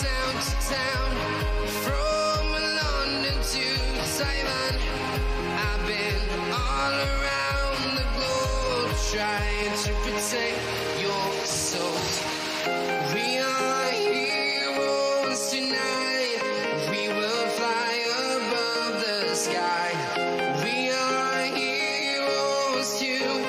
town to town, from London to Taiwan. I've been all around the globe trying to protect your soul. We are heroes tonight. We will fly above the sky. We are heroes tonight.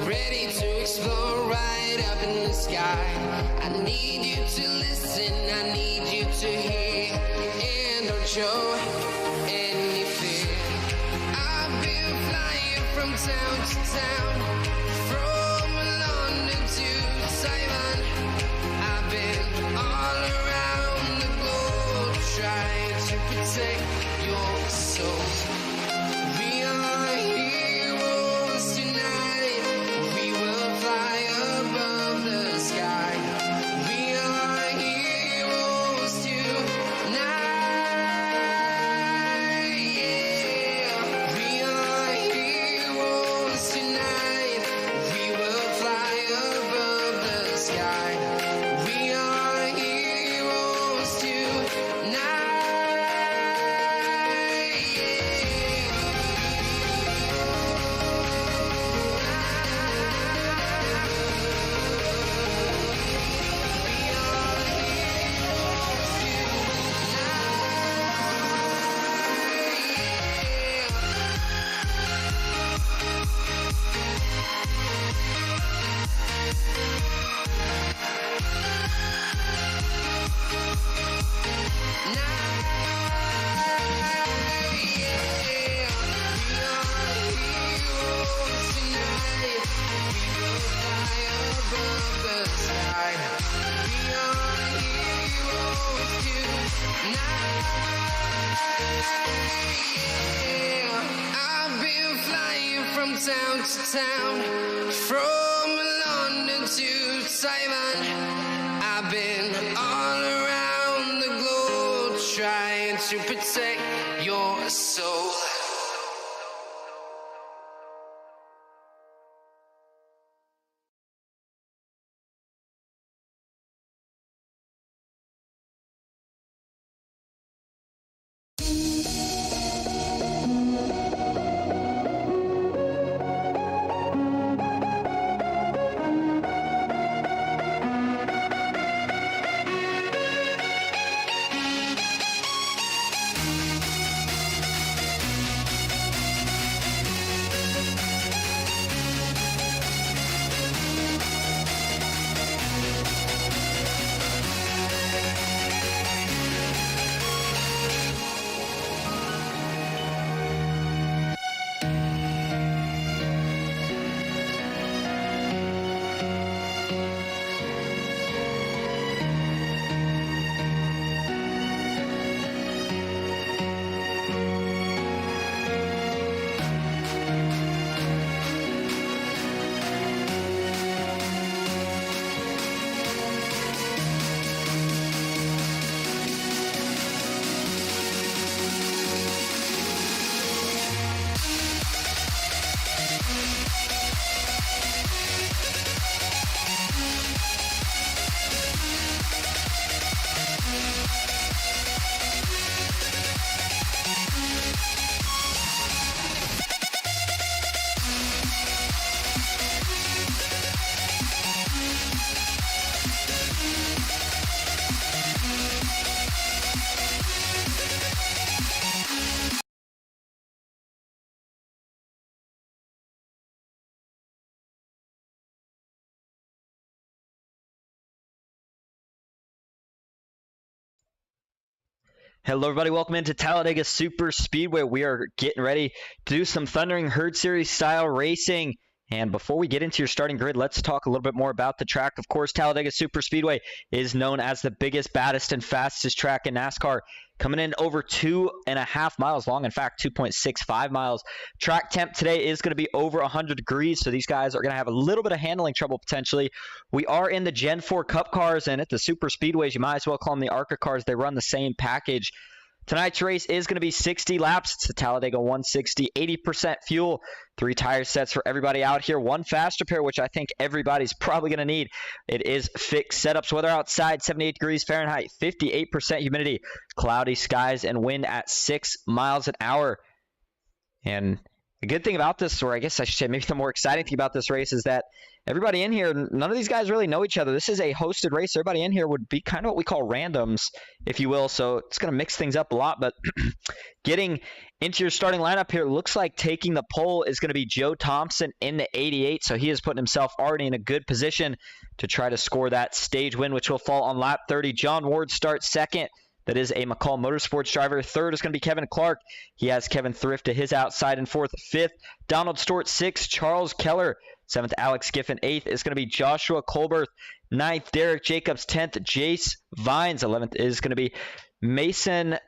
Ready to explore right up in the sky. I need you to listen, I need you to hear, and don't show any fear. I've been flying from town to town, from London to Taiwan. I've been all around the globe trying to protect your soul. We are heroes tonight. We will fly above the sky. We are heroes tonight. Yeah. We are heroes tonight. We will fly above the sky. We are heroes tonight. Town to town, from London to Taiwan. I've been all around the globe trying to protect your soul. Hello everybody, welcome into Talladega Superspeedway. We are getting ready to do some Thundering Herd Series style racing. And before we get into your starting grid, let's talk a little bit more about the track. Of course, Talladega Superspeedway is known as the biggest, baddest, and fastest track in NASCAR, coming in over 2.5 miles long. In fact, 2.65 miles. Track temp today is going to be over 100 degrees, so these guys are going to have a little bit of handling trouble potentially. We are in the Gen 4 Cup cars, and at the Superspeedways, you might as well call them the ARCA cars. They run the same package. Tonight's race is going to be 60 laps. It's a Talladega 160, 80% fuel, 3 tire sets for everybody out here. 1 faster pair, which I think everybody's probably going to need. It is fixed setups. Weather outside, 78 degrees Fahrenheit, 58% humidity, cloudy skies, and wind at 6 miles an hour. And the good thing about this, or I guess I should say maybe the more exciting thing about this race, is that everybody in here, none of these guys really know each other. This is a hosted race. Everybody in here would be kind of what we call randoms, if you will. So it's going to mix things up a lot. But getting into your starting lineup here, looks like taking the pole is going to be Joe Thompson in the 88. So he is putting himself already in a good position to try to score that stage win, which will fall on lap 30. John Ward starts second. That is a McCall Motorsports driver. Third is going to be Kevin Clark. He has Kevin Thrift to his outside. And fourth, fifth, Donald Stewart. 6th, Charles Keller. 7th, Alex Giffen. 8th is going to be Joshua Colberth. 9th, Derek Jacobs. 10th, Jace Vines. 11th is going to be Mason, I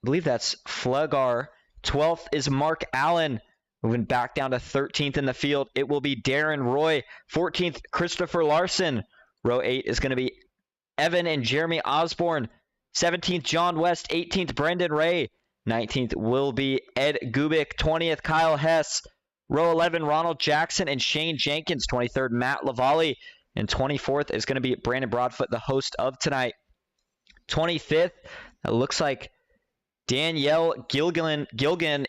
believe that's Flegar. 12th is Mark Allen. Moving back down to 13th in the field, it will be Darren Roy. 14th, Christopher Larson. Row 8 is going to be Evan and Jeremy Osborne. 17th, John West. 18th, Brendan Ray. 19th will be Ed Gubick. 20th, Kyle Hess. Row 11, Ronald Jackson and Shane Jenkins. 23rd, Matt Lavallee. And 24th is going to be Brandon Broadfoot, the host of tonight. 25th, it looks like Danielle Gilgan.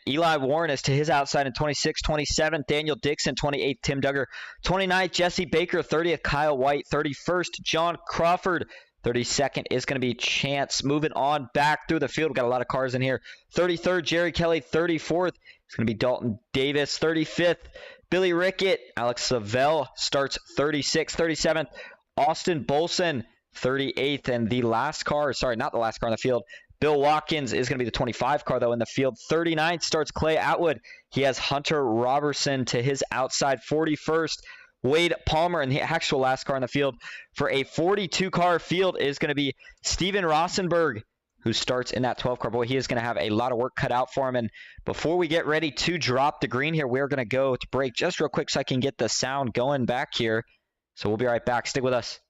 Eli Warren is to his outside in 26th. 27th, Daniel Dixon. 28th, Tim Duggar. 29th, Jesse Baker. 30th, Kyle White. 31st, John Crawford. 32nd is going to be Chance. Moving on back through the field. We've got a lot of cars in here. 33rd, Jerry Kelly. 34th is going to be Dalton Davis. 35th, Billy Rickett. Alex Savell starts 36th. 37th, Austin Bolson. 38th, and the last car, sorry, not the last car in the field, Bill Watkins is going to be the 25 car, though, in the field. 39th starts Clay Atwood. He has Hunter Robertson to his outside. 41st, Wade Palmer, and the actual last car in the field for a 42-car field is going to be Steven Rosenberg, who starts in that 12-car. Boy, he is going to have a lot of work cut out for him. And before we get ready to drop the green here, we're going to go to break just real quick so I can get the sound going back here. So we'll be right back. Stick with us.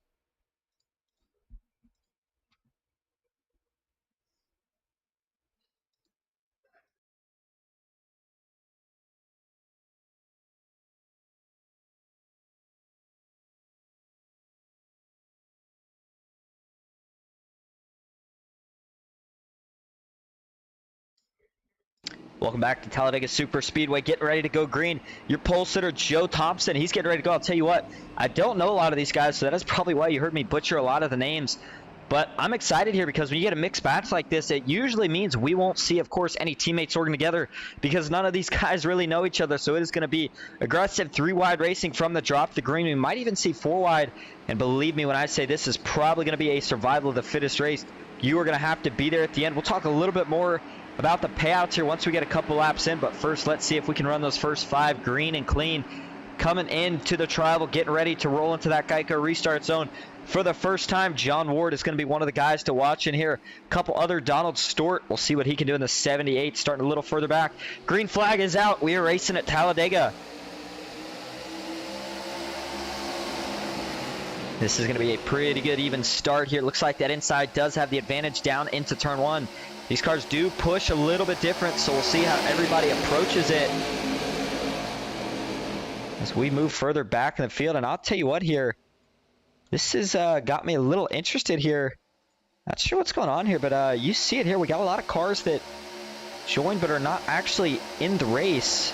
Welcome back to Talladega Superspeedway. Getting ready to go green. Your pole sitter, Joe Thompson, he's getting ready to go. I'll tell you what, I don't know a lot of these guys, so that is probably why you heard me butcher a lot of the names. But I'm excited here because when you get a mixed batch like this, it usually means we won't see, of course, any teammates working together because none of these guys really know each other. So it is going to be aggressive 3-wide racing from the drop to green. We might even see 4-wide. And believe me when I say this is probably going to be a survival of the fittest race. You are going to have to be there at the end. We'll talk a little bit more about the payouts here once we get a couple laps in, but first let's see if we can run those first 5 green and clean. Coming into the tribal, getting ready to roll into that Geico restart zone for the first time. John Ward is going to be one of the guys to watch in here. A couple other, Donald Stewart, we'll see what he can do in the 78, starting a little further back. Green flag is out. We are racing at Talladega. This is going to be a pretty good even start here. Looks like that inside does have the advantage down into turn 1. These cars do push a little bit different, so we'll see how everybody approaches it as we move further back in the field. And I'll tell you what here, this has got me a little interested here. Not sure what's going on here, but you see it here. We got a lot of cars that joined but are not actually in the race.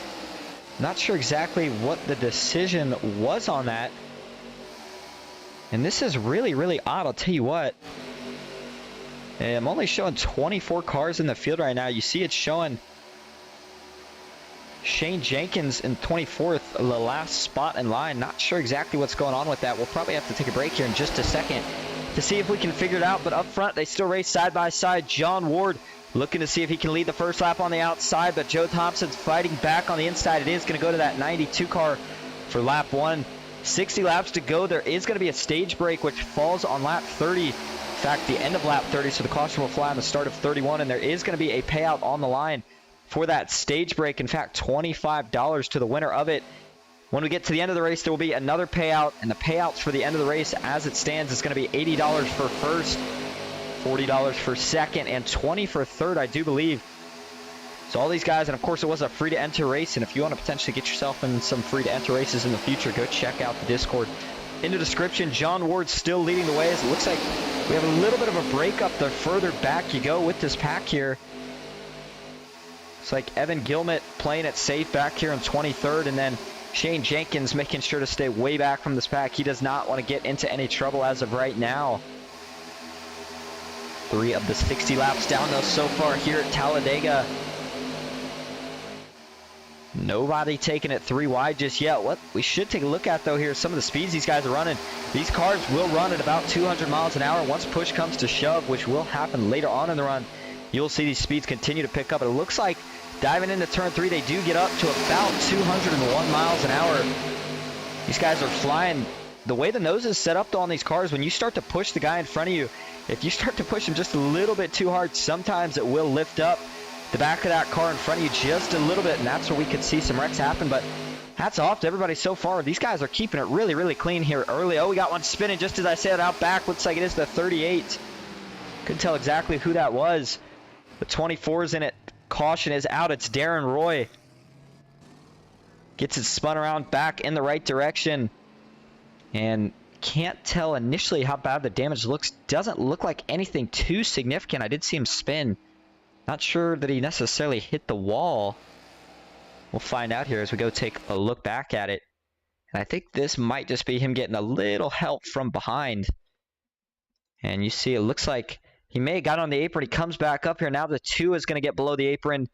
Not sure exactly what the decision was on that. And this is really, really odd, I'll tell you what. I'm only showing 24 cars in the field right now. You see it's showing Shane Jenkins in 24th, the last spot in line. Not sure exactly what's going on with that. We'll probably have to take a break here in just a second to see if we can figure it out. But up front, they still race side by side. John Ward looking to see if he can lead the first lap on the outside, but Joe Thompson's fighting back on the inside. It is going to go to that 92 car for lap 1. 60 laps to go. There is going to be a stage break, which falls on lap 30. In fact, the end of lap 30, so the caution will fly on the start of 31, and there is going to be a payout on the line for that stage break. In fact, $25 to the winner of it. When we get to the end of the race, there will be another payout, and the payouts for the end of the race, as it stands, is going to be $80 for first, $40 for second, and $20 for third, I do believe. So all these guys, and of course it was a free-to-enter race, and if you want to potentially get yourself in some free-to-enter races in the future, go check out the Discord. In the description, John Ward still leading the way, as it looks like we have a little bit of a breakup the further back you go with this pack here. It's like Evan Gilmet playing it safe back here in 23rd, and then Shane Jenkins making sure to stay way back from this pack. He does not want to get into any trouble as of right now. 3 of the 60 laps down though so far here at Talladega. Nobody taking it 3 wide just yet. What we should take a look at though here is some of the speeds these guys are running. These cars will run at about 200 miles an hour once push comes to shove, which will happen later on in the run. You'll see these speeds continue to pick up. It looks like diving into turn 3, they do get up to about 201 miles an hour. These guys are flying. The way the nose is set up though on these cars, when you start to push the guy in front of you, if you start to push him just a little bit too hard, sometimes it will lift up the back of that car in front of you just a little bit, and that's where we could see some wrecks happen. But hats off to everybody so far. These guys are keeping it really, really clean here early. Oh, we got one spinning just as I said out back. Looks like it is the 38. Couldn't tell exactly who that was. The 24's in it. Caution is out. It's Darren Roy. Gets it spun around back in the right direction. And can't tell initially how bad the damage looks. Doesn't look like anything too significant. I did see him spin. Not sure that he necessarily hit the wall. We'll find out here as we go take a look back at it. And I think this might just be him getting a little help from behind. And you see it looks like he may have got on the apron. He comes back up here. Now the 2 is going to get below the apron.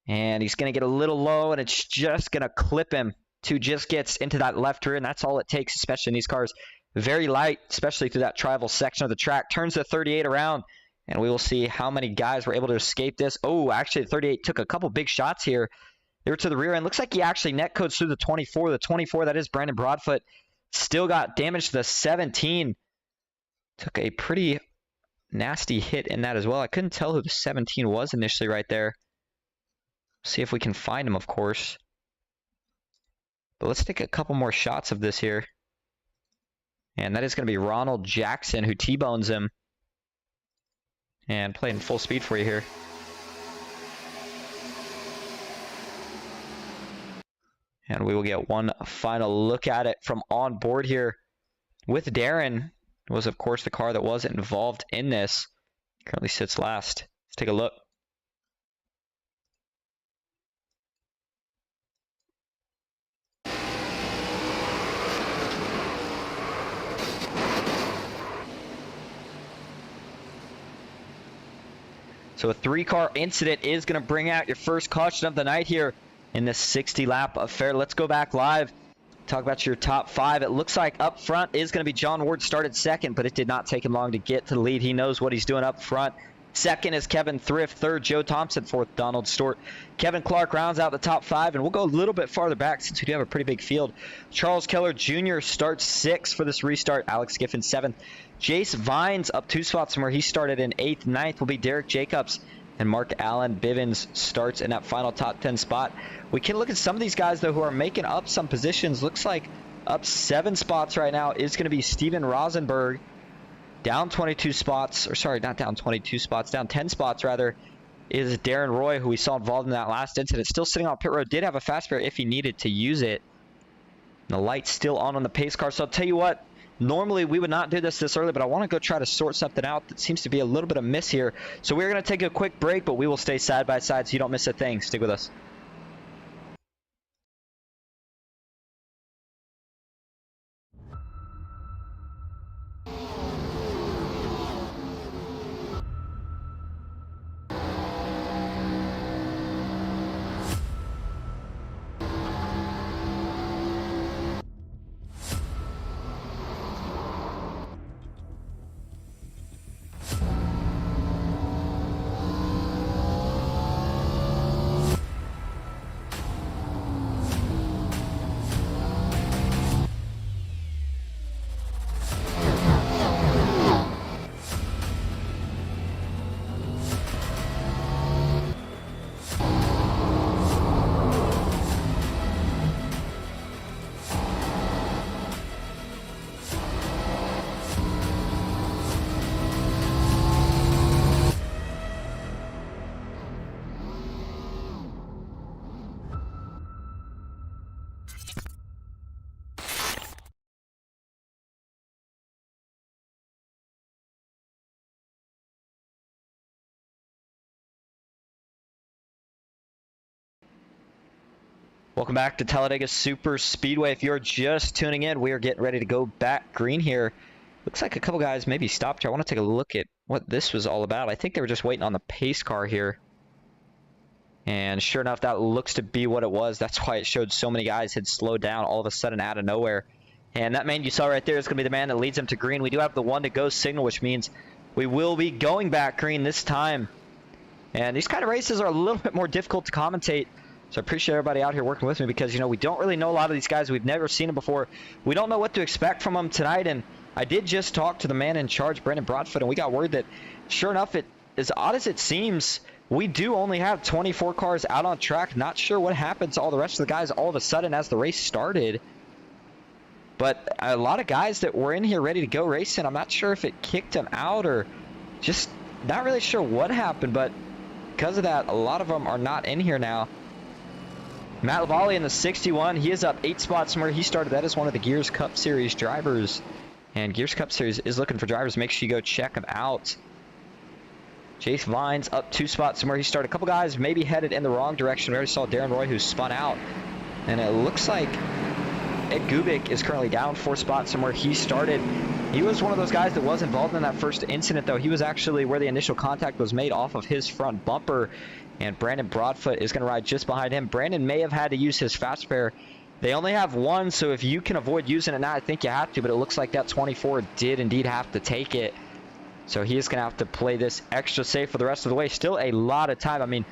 And he's going to get a little low, and it's just going to clip him. 2 just gets into that left rear, and that's all it takes, especially in these cars. Very light, especially through that tribal section of the track. Turns the 38 around, and we will see how many guys were able to escape this. Oh, actually, the 38 took a couple big shots here. They were to the rear end. Looks like he actually netcodes through the 24. The 24, that is Brandon Broadfoot, still got damage to the 17. Took a pretty nasty hit in that as well. I couldn't tell who the 17 was initially right there. See if we can find him, of course. But let's take a couple more shots of this here. And that is going to be Ronald Jackson who T-bones him. And playing full speed for you here. And we will get one final look at it from on board here with Darren. It was, of course, the car that was involved in this. Currently sits last. Let's take a look. So a 3-car incident is going to bring out your first caution of the night here in this 60-lap affair. Let's go back live. Talk about your top 5. It looks like up front is going to be John Ward, started second, but it did not take him long to get to the lead. He knows what he's doing up front. Second is Kevin Thrift. Third, Joe Thompson. Fourth, Donald Stewart. Kevin Clark rounds out the top 5, and we'll go a little bit farther back since we do have a pretty big field. Charles Keller Jr. starts 6th for this restart. Alex Giffen 7th. Jace Vines up 2 spots from where he started in 8th. 9th will be Derek Jacobs. And Mark Allen Bivens starts in that final top 10 spot. We can look at some of these guys, though, who are making up some positions. Looks like up 7 spots right now is going to be Steven Rosenberg. Down 22 spots, or sorry, not down 22 spots, down 10 spots, rather, is Darren Roy, who we saw involved in that last incident. Still sitting on pit road. Did have a fast spare if he needed to use it. And the light's still on the pace car. So I'll tell you what. Normally, we would not do this early, but I want to go try to sort something out that seems to be a little bit of miss here. So we're going to take a quick break, but we will stay side by side so you don't miss a thing. Stick with us. Welcome back to Talladega Superspeedway. If you're just tuning in, we are getting ready to go back green here. Looks like a couple guys maybe stopped here. I want to take a look at what this was all about. I think they were just waiting on the pace car here. And sure enough, that looks to be what it was. That's why it showed so many guys had slowed down all of a sudden out of nowhere. And that man you saw right there is going to be the man that leads them to green. We do have the 1 to go signal, which means we will be going back green this time. And these kind of races are a little bit more difficult to commentate. So I appreciate everybody out here working with me because, you know, we don't really know a lot of these guys. We've never seen them before. We don't know what to expect from them tonight. And I did just talk to the man in charge, Brandon Broadfoot, and we got word that, sure enough, as odd as it seems, we do only have 24 cars out on track. Not sure what happened to all the rest of the guys all of a sudden as the race started. But a lot of guys that were in here ready to go racing, I'm not sure if it kicked them out or just not really sure what happened. But because of that, a lot of them are not in here now. Matt Lavallee in the 61, he is up 8 spots from where he started. That is one of the Gears Cup Series drivers. And Gears Cup Series is looking for drivers. Make sure you go check them out. Chase Vines up 2 spots from where he started. A couple guys maybe headed in the wrong direction. We already saw Darren Roy who spun out. And it looks like Ed Gubick is currently down 4 spots from where he started. He was one of those guys that was involved in that first incident, though. He was actually where the initial contact was made off of his front bumper. And Brandon Broadfoot is going to ride just behind him. Brandon may have had to use his fast spare. They only have 1, so if you can avoid using it now, I think you have to. But it looks like that 24 did indeed have to take it. So he is going to have to play this extra safe for the rest of the way. Still a lot of time. I mean,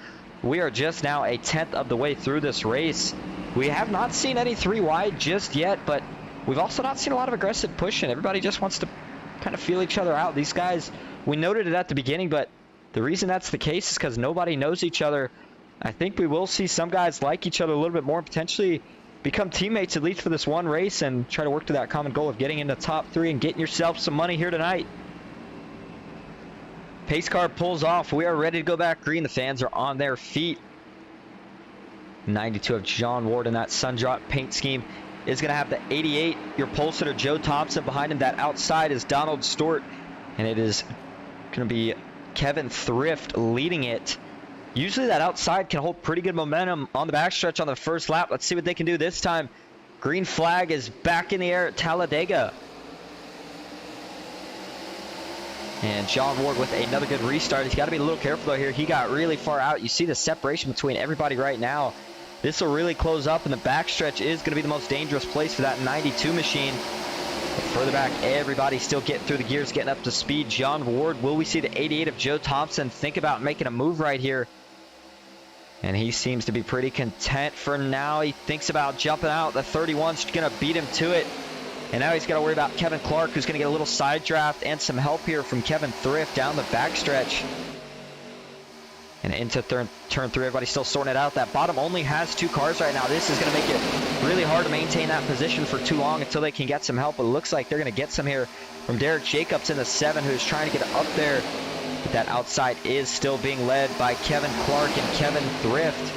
we are just now a 10th of the way through this race. We have not seen any 3 wide just yet, but we've also not seen a lot of aggressive pushing. Everybody just wants to kind of feel each other out. These guys, we noted it at the beginning, but the reason that's the case is because nobody knows each other. I think we will see some guys like each other a little bit more and potentially become teammates at least for this one race and try to work to that common goal of getting into top 3 and getting yourself some money here tonight. Pace car pulls off. We are ready to go back green. The fans are on their feet. 92 of John Ward in that Sundrop paint scheme is going to have the 88. Your pole sitter Joe Thompson behind him. That outside is Donald Stewart, and it is going to be Kevin Thrift leading it. Usually that outside can hold pretty good momentum on the backstretch on the first lap. Let's see what they can do this time. Green flag is back in the air at Talladega. And John Ward with another good restart. He's got to be a little careful though here. He got really far out. You see the separation between everybody right now. This will really close up, and the backstretch is going to be the most dangerous place for that 92 machine. But further back, everybody still getting through the gears, getting up to speed. John Ward, will we see the 88 of Joe Thompson think about making a move right here? And he seems to be pretty content for now. He thinks about jumping out. The 31's going to beat him to it. And now he's got to worry about Kevin Clark, who's going to get a little side draft and some help here from Kevin Thrift down the backstretch. And into turn 3, everybody's still sorting it out. That bottom only has 2 cars right now. This is going to make it really hard to maintain that position for too long until they can get some help. But it looks like they're going to get some here from Derek Jacobs in the 7, who's trying to get up there. But that outside is still being led by Kevin Clark and Kevin Thrift.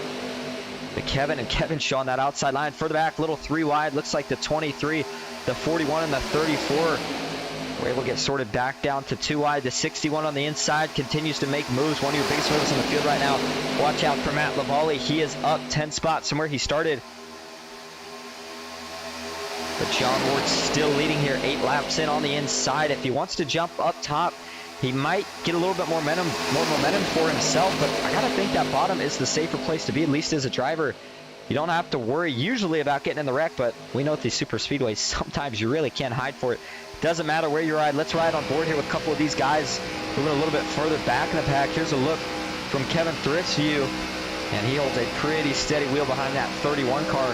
The Kevin and Kevin Shaw on that outside line. Further back, little 3 wide. Looks like the 23, the 41, and the 34. We're able to get sorted back down to 2 wide. The 61 on the inside continues to make moves. One of your biggest moves in the field right now. Watch out for Matt Lavallee. He is up 10 spots from where he started. But John Ward's still leading here 8 laps in on the inside. If he wants to jump up top, he might get a little bit more momentum for himself. But I got to think that bottom is the safer place to be, at least as a driver. You don't have to worry usually about getting in the wreck, but we know at these super speedways, sometimes you really can't hide for it. Doesn't matter where you ride. Let's ride on board here with a couple of these guys moving a little bit further back in the pack. Here's a look from Kevin Thrift's view, and he holds a pretty steady wheel behind that 31 car.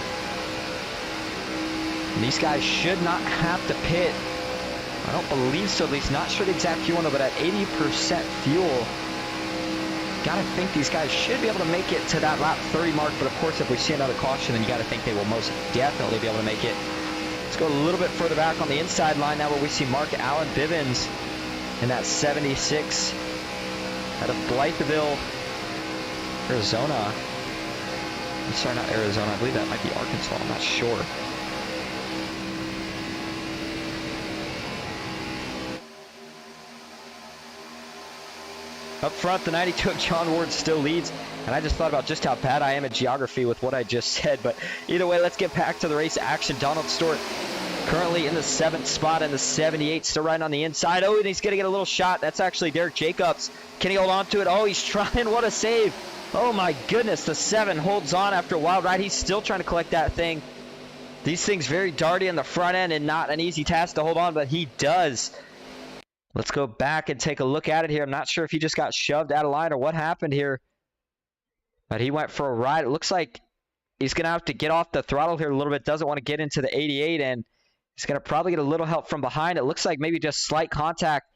And these guys should not have to pit. I don't believe so, at least not sure the exact fuel number, but at 80% fuel, gotta think these guys should be able to make it to that lap 30 mark. But of course, if we see another caution, then you gotta think they will most definitely be able to make it. Let's go a little bit further back on the inside line now, where we see Mark Allen Bivens in that 76 out of Blytheville, Arizona. I'm sorry, not Arizona. I believe that might be Arkansas. I'm not sure. Up front, the 92 of John Ward still leads. And I just thought about just how bad I am at geography with what I just said. But either way, let's get back to the race action. Donald Stewart currently in the 7th spot in the 78, still riding on the inside. Oh, and he's going to get a little shot. That's actually Derek Jacobs. Can he hold on to it? Oh, he's trying. What a save. Oh, my goodness. The 7 holds on after a wild ride. He's still trying to collect that thing. These things very darty on the front end and not an easy task to hold on, but he does. Let's go back and take a look at it here. I'm not sure if he just got shoved out of line or what happened here. But he went for a ride. It looks like he's going to have to get off the throttle here a little bit. Doesn't want to get into the 88, and he's going to probably get a little help from behind. It looks like maybe just slight contact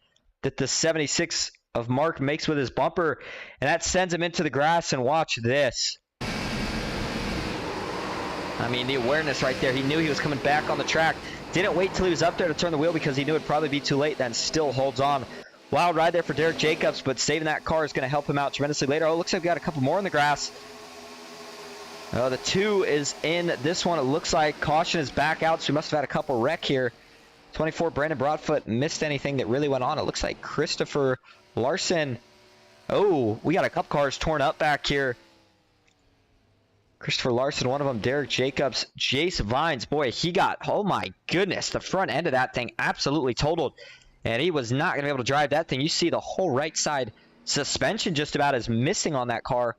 that the 76 of Mark makes with his bumper, and that sends him into the grass. And watch this. I mean, the awareness right there. He knew he was coming back on the track. Didn't wait till he was up there to turn the wheel because he knew it'd probably be too late, then still holds on. Wild ride there for Derek Jacobs, but saving that car is going to help him out tremendously later. Oh, it looks like we got a couple more in the grass. Oh, the 2 is in this one. It looks like caution is back out, so we must have had a couple wreck here. 24, Brandon Broadfoot missed anything that really went on. It looks like Christopher Larson. Oh, we got a couple cars torn up back here. Christopher Larson, one of them, Derek Jacobs, Jace Vines. Boy, he got, oh my goodness, the front end of that thing absolutely totaled. And he was not going to be able to drive that thing. You see the whole right side suspension just about is missing on that car.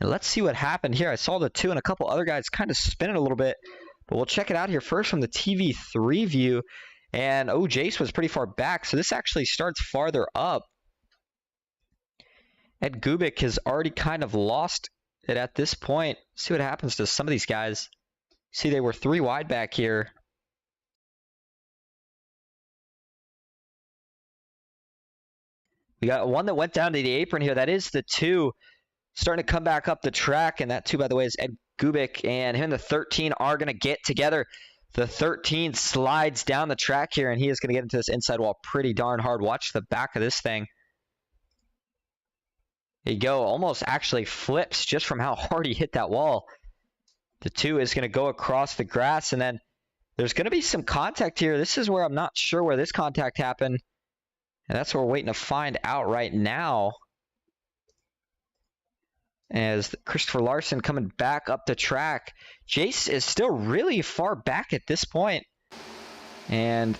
And let's see what happened here. I saw the 2 and a couple other guys kind of spinning a little bit. But we'll check it out here first from the TV3 view. And, oh, Jace was pretty far back. So this actually starts farther up. Ed Gubick has already kind of lost it at this point. See what happens to some of these guys. See, they were 3 wide back here. We got one that went down to the apron here. That is the 2 starting to come back up the track. And that 2, by the way, is Ed Gubick. And him and the 13 are going to get together. The 13 slides down the track here, and he is going to get into this inside wall pretty darn hard. Watch the back of this thing. There you go. Almost actually flips just from how hard he hit that wall. The 2 is going to go across the grass, and then there's going to be some contact here. This is where I'm not sure where this contact happened. And that's what we're waiting to find out right now. As Christopher Larson coming back up the track. Jace is still really far back at this point. And,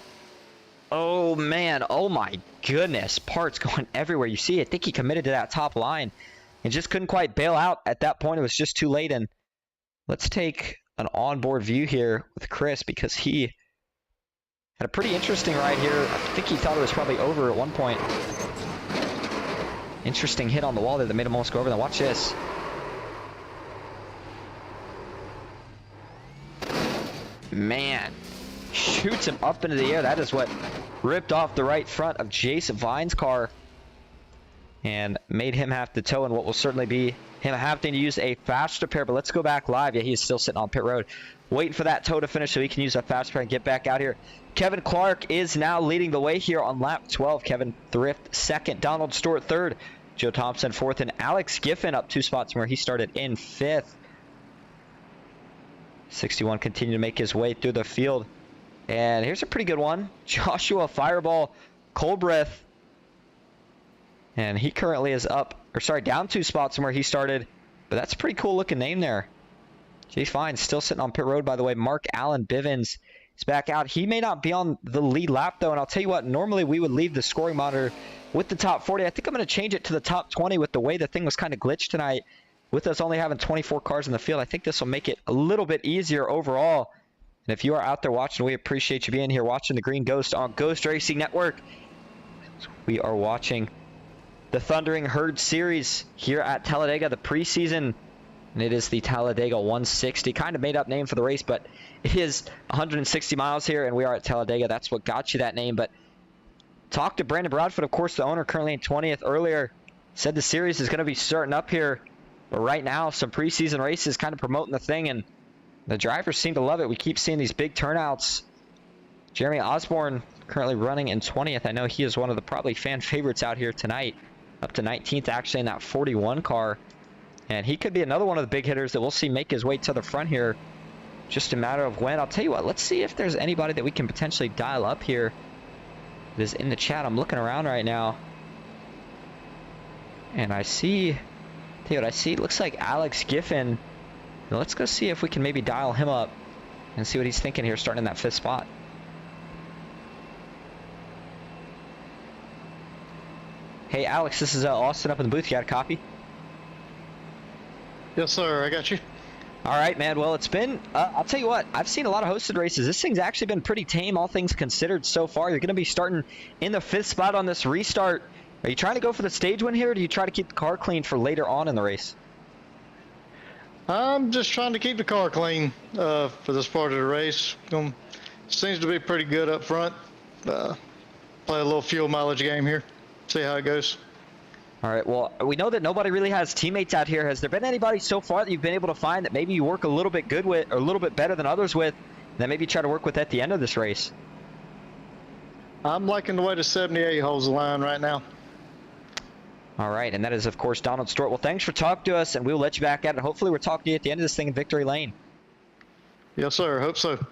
oh man, oh my goodness. Parts going everywhere. You see, I think he committed to that top line and just couldn't quite bail out at that point. It was just too late. And let's take an onboard view here with Chris because he had a pretty interesting ride here. I think he thought it was probably over at one point. Interesting hit on the wall there that made him almost go over. Then watch this. Man, shoots him up into the air. That is what ripped off the right front of Jace Vine's car and made him have to tow in what will certainly be him having to use a fast repair. But let's go back live. Yeah, he's still sitting on pit road, waiting for that tow to finish so he can use a fast repair and get back out here. Kevin Clark is now leading the way here on lap 12. Kevin Thrift second, Donald Stewart third, Joe Thompson fourth, and Alex Giffen up 2 spots from where he started in 5th. 61 continuing to make his way through the field. And here's a pretty good one. Joshua Fireball Coldbreath. And he currently is down 2 spots from where he started. But that's a pretty cool looking name there. Jace Vine still sitting on pit road, by the way. Mark Allen Bivens is back out. He may not be on the lead lap, though. And I'll tell you what, normally we would leave the scoring monitor with the top 40. I think I'm going to change it to the top 20 with the way the thing was kind of glitched tonight. With us only having 24 cars in the field, I think this will make it a little bit easier overall. And if you are out there watching, we appreciate you being here watching the Green Ghost on Ghost Racing Network. We are watching the Thundering Herd Series here at Talladega, the preseason. And it is the Talladega 160. Kind of made up name for the race, but it is 160 miles here, and we are at Talladega. That's what got you that name. But talked to Brandon Broadfoot, of course, the owner, currently in 20th earlier. Said the series is going to be starting up here. But right now, some preseason races kind of promoting the thing, and the drivers seem to love it. We keep seeing these big turnouts. Jeremy Osborne currently running in 20th. I know he is one of the probably fan favorites out here tonight. Up to 19th, actually, in that 41 car. And he could be another one of the big hitters that we'll see make his way to the front here. Just a matter of when. I'll tell you what, let's see if there's anybody that we can potentially dial up here that is in the chat. I'm looking around right now. And I see Tell you what I see. Looks like Alex Giffen. Let's go see if we can maybe dial him up and see what he's thinking here starting in that 5th spot. Hey, Alex, this is Austin up in the booth. You got a copy? Yes, sir. I got you. All right, man. Well, it's been, I'll tell you what, I've seen a lot of hosted races. This thing's actually been pretty tame, all things considered so far. You're going to be starting in the 5th spot on this restart. Are you trying to go for the stage win here, or do you try to keep the car clean for later on in the race? I'm just trying to keep the car clean for this part of the race. Seems to be pretty good up front. Play a little fuel mileage game here. See how it goes. All right, well, we know that nobody really has teammates out here. Has there been anybody so far that you've been able to find that maybe you work a little bit good with, or a little bit better than others with, that maybe you try to work with at the end of this race? I'm liking the way the 78 holds the line right now. All right, and that is, of course, Donald Stewart. Well, thanks for talking to us, and we'll let you back at it. Hopefully we're talking to you at the end of this thing in Victory Lane. Yes, sir. Hope so.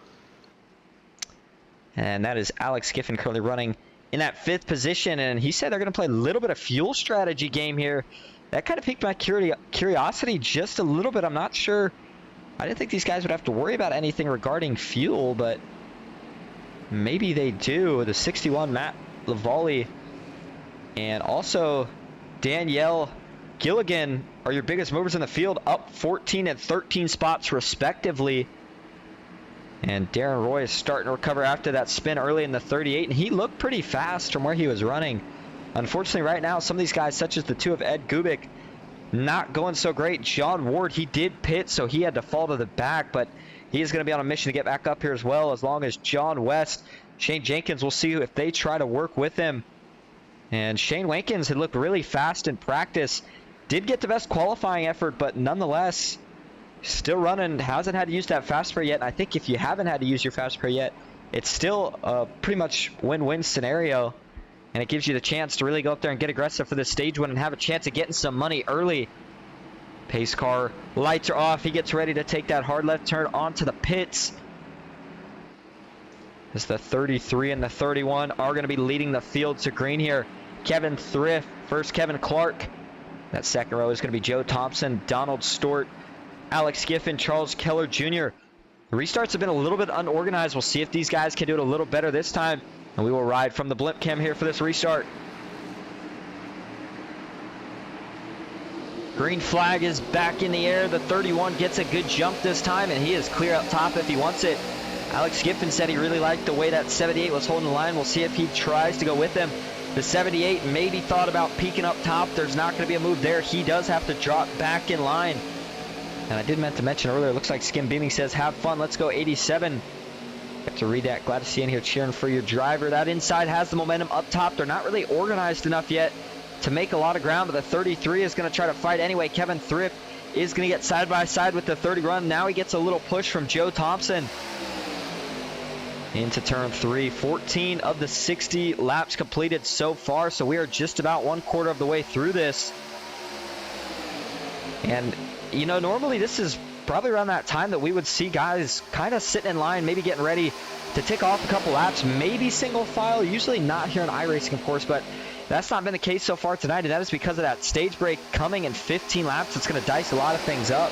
And that is Alex Giffen currently running in that 5th position, and he said they're going to play a little bit of fuel strategy game here. That kind of piqued my curiosity just a little bit. I'm not sure. I didn't think these guys would have to worry about anything regarding fuel, but maybe they do. The 61 Matt Lavallee and also Danielle Gilligan are your biggest movers in the field, up 14 and 13 spots respectively. And Darren Roy is starting to recover after that spin early in the 38, and he looked pretty fast from where he was running. Unfortunately, right now, some of these guys, such as the 2 of Ed Gubick, not going so great. John Ward, he did pit, so he had to fall to the back, but he is going to be on a mission to get back up here as well, as long as John West, Shane Jenkins, we'll see if they try to work with him. And Shane Jenkins had looked really fast in practice. Did get the best qualifying effort, but nonetheless, still running, hasn't had to use that fast spray yet. And I think if you haven't had to use your fast spray yet, it's still a pretty much win-win scenario. And it gives you the chance to really go up there and get aggressive for the stage win and have a chance of getting some money early. Pace car, lights are off. He gets ready to take that hard left turn onto the pits. As the 33 and the 31 are going to be leading the field to green here. Kevin Thrift, first Kevin Clark. That second row is going to be Joe Thompson, Donald Stewart, Alex Giffen, Charles Keller Jr. The restarts have been a little bit unorganized. We'll see if these guys can do it a little better this time. And we will ride from the blimp cam here for this restart. Green flag is back in the air. The 31 gets a good jump this time, and he is clear up top if he wants it. Alex Giffen said he really liked the way that 78 was holding the line. We'll see if he tries to go with him. The 78 maybe thought about peeking up top. There's not going to be a move there. He does have to drop back in line. And I did meant to mention earlier, it looks like Skim Beaming says, have fun, let's go 87. Got to read that. Glad to see you in here cheering for your driver. That inside has the momentum up top. They're not really organized enough yet to make a lot of ground, but the 33 is going to try to fight anyway. Kevin Thrift is going to get side by side with the 30 run. Now he gets a little push from Joe Thompson. Into turn 3. 14 of the 60 laps completed so far, so we are just about 1/4 of the way through this. And you know, normally this is probably around that time that we would see guys kind of sitting in line, maybe getting ready to tick off a couple laps, maybe single file, usually not here in iRacing, of course, but that's not been the case so far tonight, and that is because of that stage break coming in 15 laps. It's going to dice a lot of things up.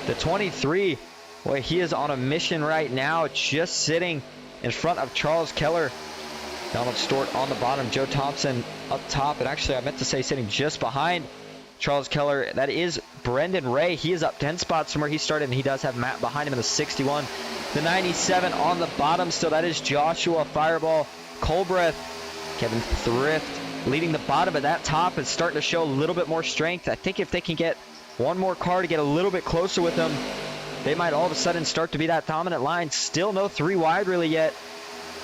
The 23, boy, he is on a mission right now, just sitting in front of Charles Keller. Donald Stewart on the bottom, Joe Thompson up top, and actually I meant to say sitting just behind Charles Keller, that is Brendan Ray. He is up 10 spots from where he started, and he does have Matt behind him in the 61. The 97 on the bottom still, that is Joshua Fireball Colbreth. Kevin Thrift leading the bottom, but that top is starting to show a little bit more strength. I think if they can get one more car to get a little bit closer with them, they might all of a sudden start to be that dominant line. Still no 3 wide really yet.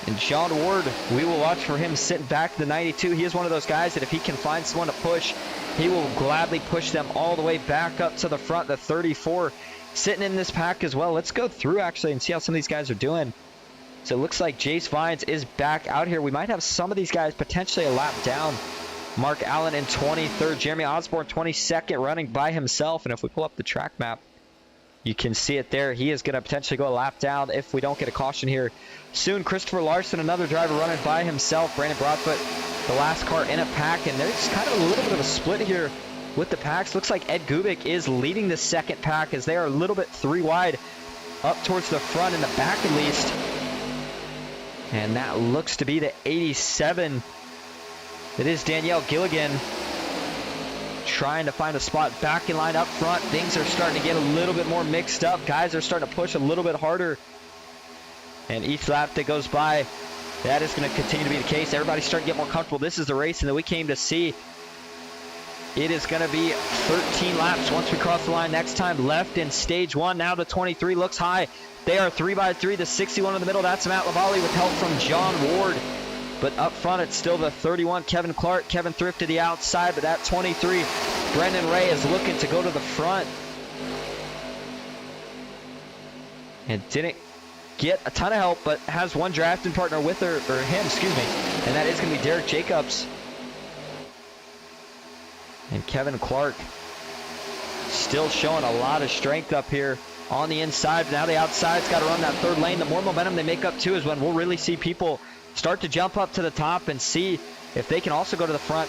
And John Ward, we will watch for him sitting back to the 92. He is one of those guys that if he can find someone to push, he will gladly push them all the way back up to the front. The 34 sitting in this pack as well. Let's go through actually and see how some of these guys are doing. So it looks like Jace Vines is back out here. We might have some of these guys potentially a lap down. Mark Allen in 23rd. Jeremy Osborne 22nd, running by himself. And if we pull up the track map, you can see it there. He is going to potentially go a lap down if we don't get a caution here soon. Christopher Larson, another driver running by himself. Brandon Broadfoot, the last car in a pack. And there's kind of a little bit of a split here with the packs. Looks like Ed Gubic is leading the second pack as they are a little bit 3 wide up towards the front, in the back at least. And that looks to be the 87. It is Danielle Gilligan trying to find a spot back in line up front. Things are starting to get a little bit more mixed up. Guys are starting to push a little bit harder. And each lap that goes by, that is going to continue to be the case. Everybody's starting to get more comfortable. This is the racing that we came to see. It is going to be 13 laps once we cross the line next time. Left in stage 1. Now the 23 looks high. They are 3 by 3. The 61 in the middle, that's Matt Lavallee with help from John Ward. But up front, it's still the 31, Kevin Clark. Kevin Thrift to the outside, but that 23, Brendan Ray is looking to go to the front. And didn't get a ton of help, but has one drafting partner with her, or him, excuse me. And that is going to be Derek Jacobs. And Kevin Clark still showing a lot of strength up here on the inside. Now the outside's got to run that third lane. The more momentum they make up too is when we'll really see people start to jump up to the top and see if they can also go to the front.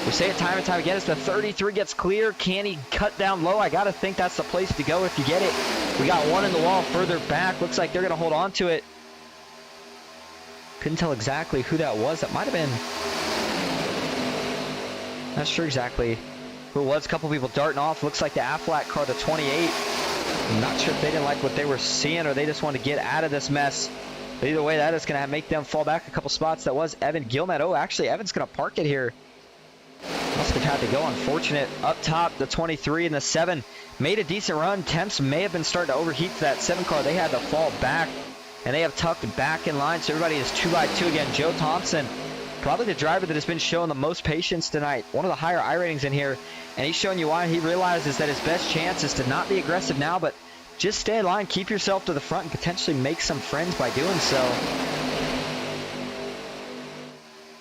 We say it time and time again, as the 33 gets clear, can he cut down low? I got to think that's the place to go if you get it. We got one in the wall further back. Looks like they're going to hold on to it. Couldn't tell exactly who that was. That might have been... Not sure exactly who it was. A couple people darting off. Looks like the Aflac car, the 28. I'm not sure if they didn't like what they were seeing or they just wanted to get out of this mess. But either way, that is going to make them fall back a couple spots. That was Evan Gilmet. Oh, actually, Evan's going to park it here. Must have had to go. Unfortunate. Up top, the 23 and the 7 made a decent run. Temps may have been starting to overheat for that 7 car. They had to fall back, and they have tucked back in line. So everybody is 2 by 2 again. Joe Thompson, probably the driver that has been showing the most patience tonight. One of the higher I ratings in here, and he's showing you why. He realizes that his best chance is to not be aggressive now, but just stay in line, keep yourself to the front, and potentially make some friends by doing so.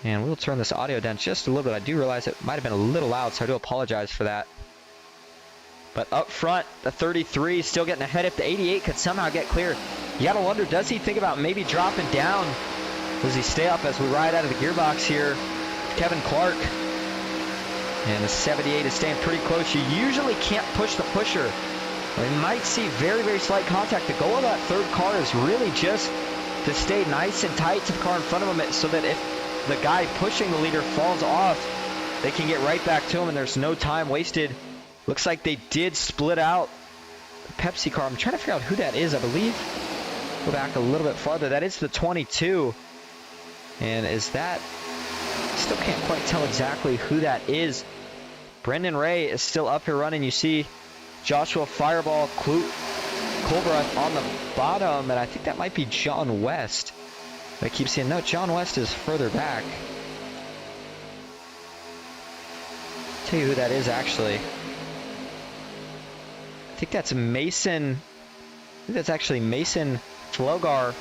And we'll turn this audio down just a little bit. I do realize it might have been a little loud, so I do apologize for that. But up front, the 33 still getting ahead. If the 88 could somehow get clear, you got to wonder, does he think about maybe dropping down? Does he stay up as we ride out of the gearbox here? Kevin Clark. And the 78 is staying pretty close. You usually can't push the pusher. We might see very, very slight contact. The goal of that third car is really just to stay nice and tight to the car in front of him, so that if the guy pushing the leader falls off, they can get right back to him and there's no time wasted. Looks like they did split out the Pepsi car. I'm trying to figure out who that is, I believe. Go back a little bit farther. That is the 22. And is that... Still can't quite tell exactly who that is. Brendan Ray is still up here running. You see Joshua Fireball Kulbroth on the bottom, and I think that might be John West. I keep seeing, no, John West is further back. Tell you who that is, actually. I think that's Mason. I think that's actually Mason Flogar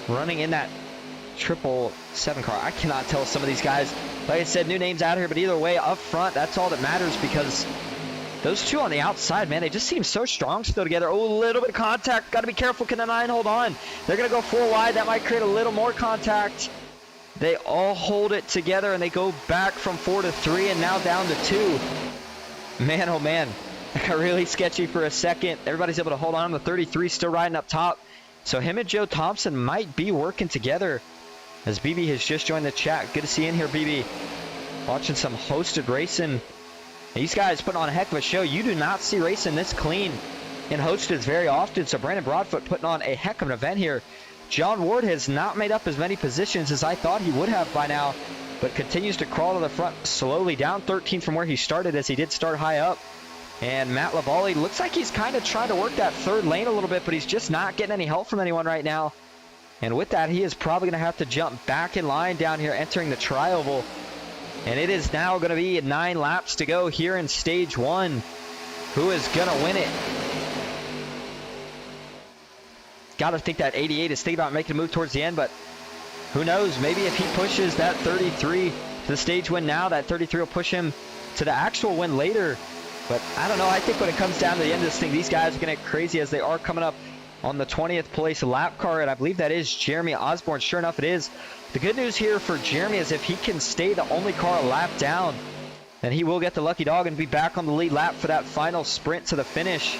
running in that 777 car. I cannot tell some of these guys. Like I said, new names out here, but either way, up front, that's all that matters, because those two on the outside, man, they just seem so strong still together. Oh, a little bit of contact. Got to be careful. Can the 9 hold on? They're going to go 4 wide. That might create a little more contact. They all hold it together, and they go back from 4 to 3 and now down to 2. Man, oh, man. That got really sketchy for a second. Everybody's able to hold on. The 33 still riding up top. So him and Joe Thompson might be working together, as BB has just joined the chat. Good to see you in here, BB. Watching some hosted racing. These guys putting on a heck of a show. You do not see racing this clean in hosted very often. So Brandon Broadfoot putting on a heck of an event here. John Ward has not made up as many positions as I thought he would have by now, but continues to crawl to the front slowly, down 13 from where he started, as he did start high up. And Matt Lavallee looks like he's kind of trying to work that third lane a little bit, but he's just not getting any help from anyone right now. And with that, he is probably going to have to jump back in line down here, entering the tri-oval. And it is now going to be 9 laps to go here in stage 1. Who is going to win it? Got to think that 88 is thinking about making a move towards the end, but who knows? Maybe if he pushes that 33 to the stage win now, that 33 will push him to the actual win later. But I don't know. I think when it comes down to the end of this thing, these guys are going to get crazy, as they are coming up on the 20th place lap car, and I believe that is Jeremy Osborne. Sure enough, it is. The good news here for Jeremy is if he can stay the only car a lap down, then he will get the lucky dog and be back on the lead lap for that final sprint to the finish.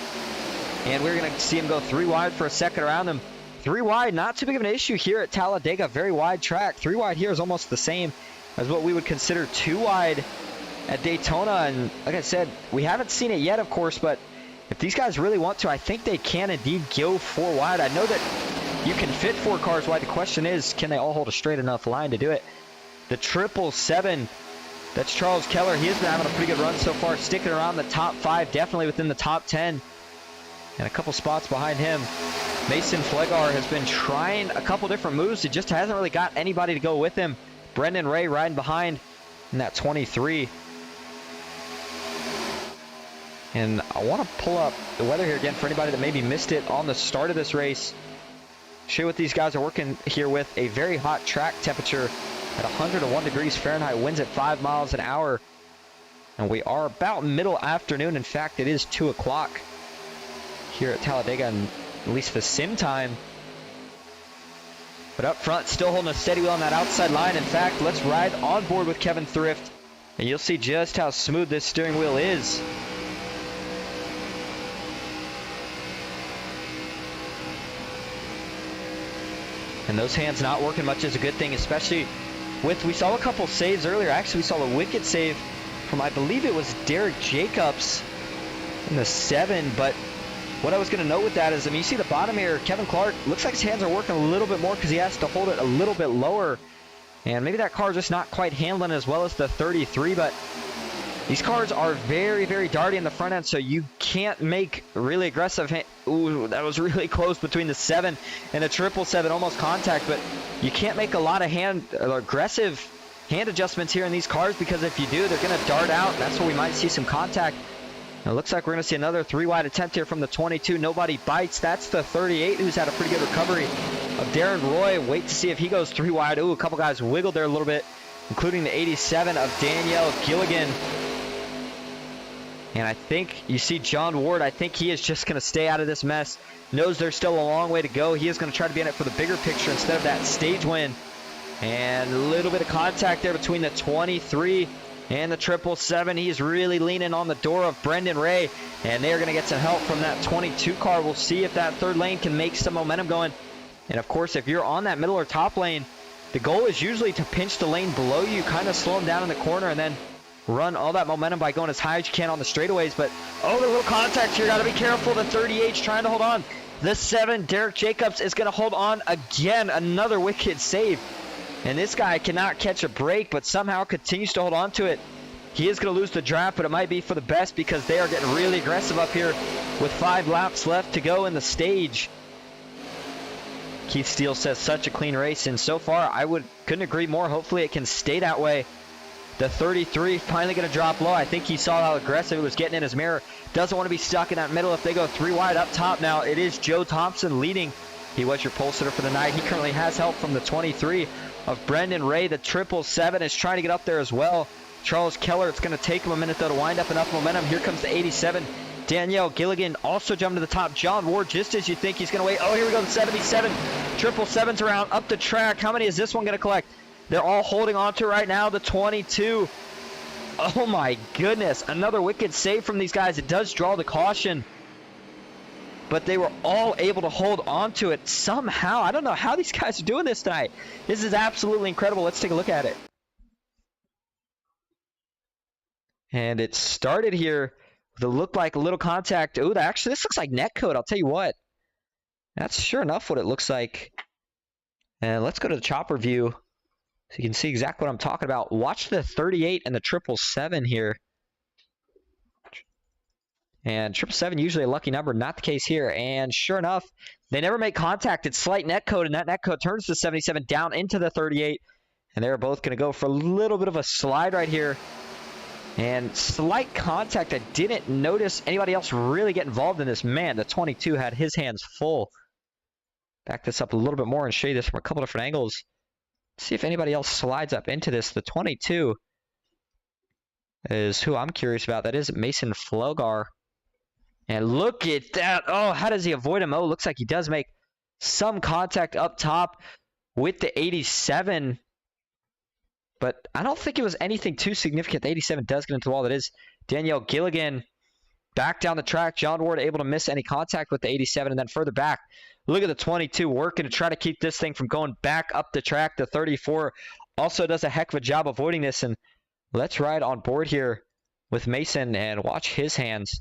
And we're going to see him go 3 wide for a second around him. 3 wide, not too big of an issue here at Talladega. Very wide track. 3 wide here is almost the same as what we would consider 2 wide at Daytona. And like I said, we haven't seen it yet, of course, but if these guys really want to, I think they can indeed go 4 wide. I know that you can fit 4 cars wide. The question is, can they all hold a straight enough line to do it? The 777, that's Charles Keller. He has been having a pretty good run so far, sticking around the top 5, definitely within the top 10. And a couple spots behind him, Mason Flegar has been trying a couple different moves. He just hasn't really got anybody to go with him. Brendan Ray riding behind in that 23. And I want to pull up the weather here again for anybody that maybe missed it on the start of this race. Show you what these guys are working here with. A very hot track temperature at 101 degrees Fahrenheit, winds at 5 miles an hour. And we are about middle afternoon. In fact, it is 2 o'clock here at Talladega, and at least the sim time. But up front, still holding a steady wheel on that outside line. In fact, let's ride on board with Kevin Thrift, and you'll see just how smooth this steering wheel is. And those hands not working much is a good thing, especially with, we saw a couple saves earlier. Actually, we saw a wicked save from, I believe it was Derek Jacobs in the 7. But what I was going to note with that is, I mean, you see the bottom here, Kevin Clark, looks like his hands are working a little bit more because he has to hold it a little bit lower. And maybe that car just not quite handling as well as the 33, but these cars are very, very darty in the front end, so you can't make really aggressive Ooh, that was really close between the 7 and the 777, almost contact, but you can't make a lot of aggressive hand adjustments here in these cars, because if you do, they're going to dart out. That's where we might see some contact. It looks like we're going to see another 3 wide attempt here from the 22. Nobody bites. That's the 38, who's had a pretty good recovery of Darren Roy. Wait to see if he goes 3 wide. Ooh, a couple guys wiggled there a little bit, including the 87 of Danielle Gilligan. And I think you see John Ward. I think he is just going to stay out of this mess. Knows there's still a long way to go. He is going to try to be in it for the bigger picture instead of that stage win. And a little bit of contact there between the 23 and the 777. He's really leaning on the door of Brendan Ray, and they're going to get some help from that 22 car. We'll see if that third lane can make some momentum going. And of course, if you're on that middle or top lane, the goal is usually to pinch the lane below you, kind of slow them down in the corner, and then run all that momentum by going as high as you can on the straightaways. But oh, the little contact here, got to be careful. The 38's trying to hold on. The 7, Derek Jacobs, is going to hold on again. Another wicked save. And this guy cannot catch a break, but somehow continues to hold on to it. He is going to lose the draft, but it might be for the best, because they are getting really aggressive up here with 5 laps left to go in the stage. Keith Steele says such a clean race, and so far couldn't agree more. Hopefully it can stay that way. The 33 finally going to drop low. I think he saw how aggressive it was getting in his mirror. Doesn't want to be stuck in that middle. If they go 3 wide up top now, it is Joe Thompson leading. He was your pole sitter for the night. He currently has help from the 23 of Brendan Ray. The 777 is trying to get up there as well. Charles Keller, it's going to take him a minute, though, to wind up enough momentum. Here comes the 87. Danielle Gilligan also jumping to the top. John Ward, just as you think he's going to wait. Oh, here we go, the 77. 777's around, up the track. How many is this one going to collect? They're all holding on to right now. The 22. Oh, my goodness. Another wicked save from these guys. It does draw the caution, but they were all able to hold on to it somehow. I don't know how these guys are doing this tonight. This is absolutely incredible. Let's take a look at it. And it started here with what looked like a little contact. Oh, actually, this looks like netcode. I'll tell you what. That's sure enough what it looks like. And let's go to the chopper view so you can see exactly what I'm talking about. Watch the 38 and the 777 here. And 777 usually a lucky number, not the case here. And sure enough, they never make contact. It's slight netcode, and that netcode turns the 77 down into the 38. And they're both going to go for a little bit of a slide right here. And slight contact. I didn't notice anybody else really get involved in this. Man, the 22 had his hands full. Back this up a little bit more and show you this from a couple different angles. See if anybody else slides up into this. The 22 is who I'm curious about. That is Mason Flogar. And look at that. Oh, how does he avoid him? Oh, looks like he does make some contact up top with the 87. But I don't think it was anything too significant. The 87 does get into the wall. That is Danielle Gilligan back down the track. John Ward able to miss any contact with the 87. And then further back, look at the 22 working to try to keep this thing from going back up the track. The 34 also does a heck of a job avoiding this. And let's ride on board here with Mason and watch his hands.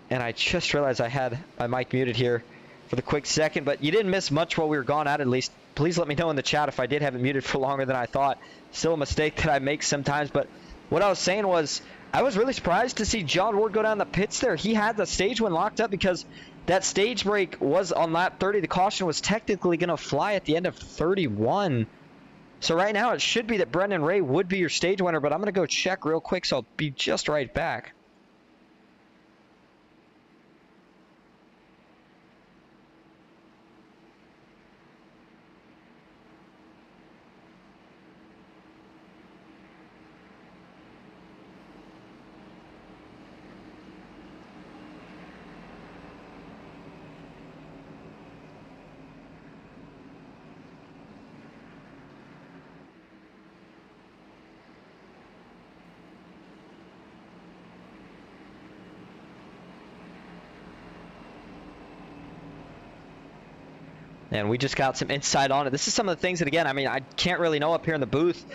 And I just realized I had my mic muted here for the quick second, but you didn't miss much while we were gone out, at least. Please let me know in the chat if I did have it muted for longer than I thought. Still a mistake that I make sometimes, but what I was saying was I was really surprised to see John Ward go down the pits there. He had the stage one locked up because that stage break was on lap 30. The caution was technically going to fly at the end of 31. So right now it should be that Brendan Ray would be your stage winner, but I'm going to go check real quick, so I'll be just right back. And we just got some insight on it. This is some of the things that, again, I mean, I can't really know up here in the booth.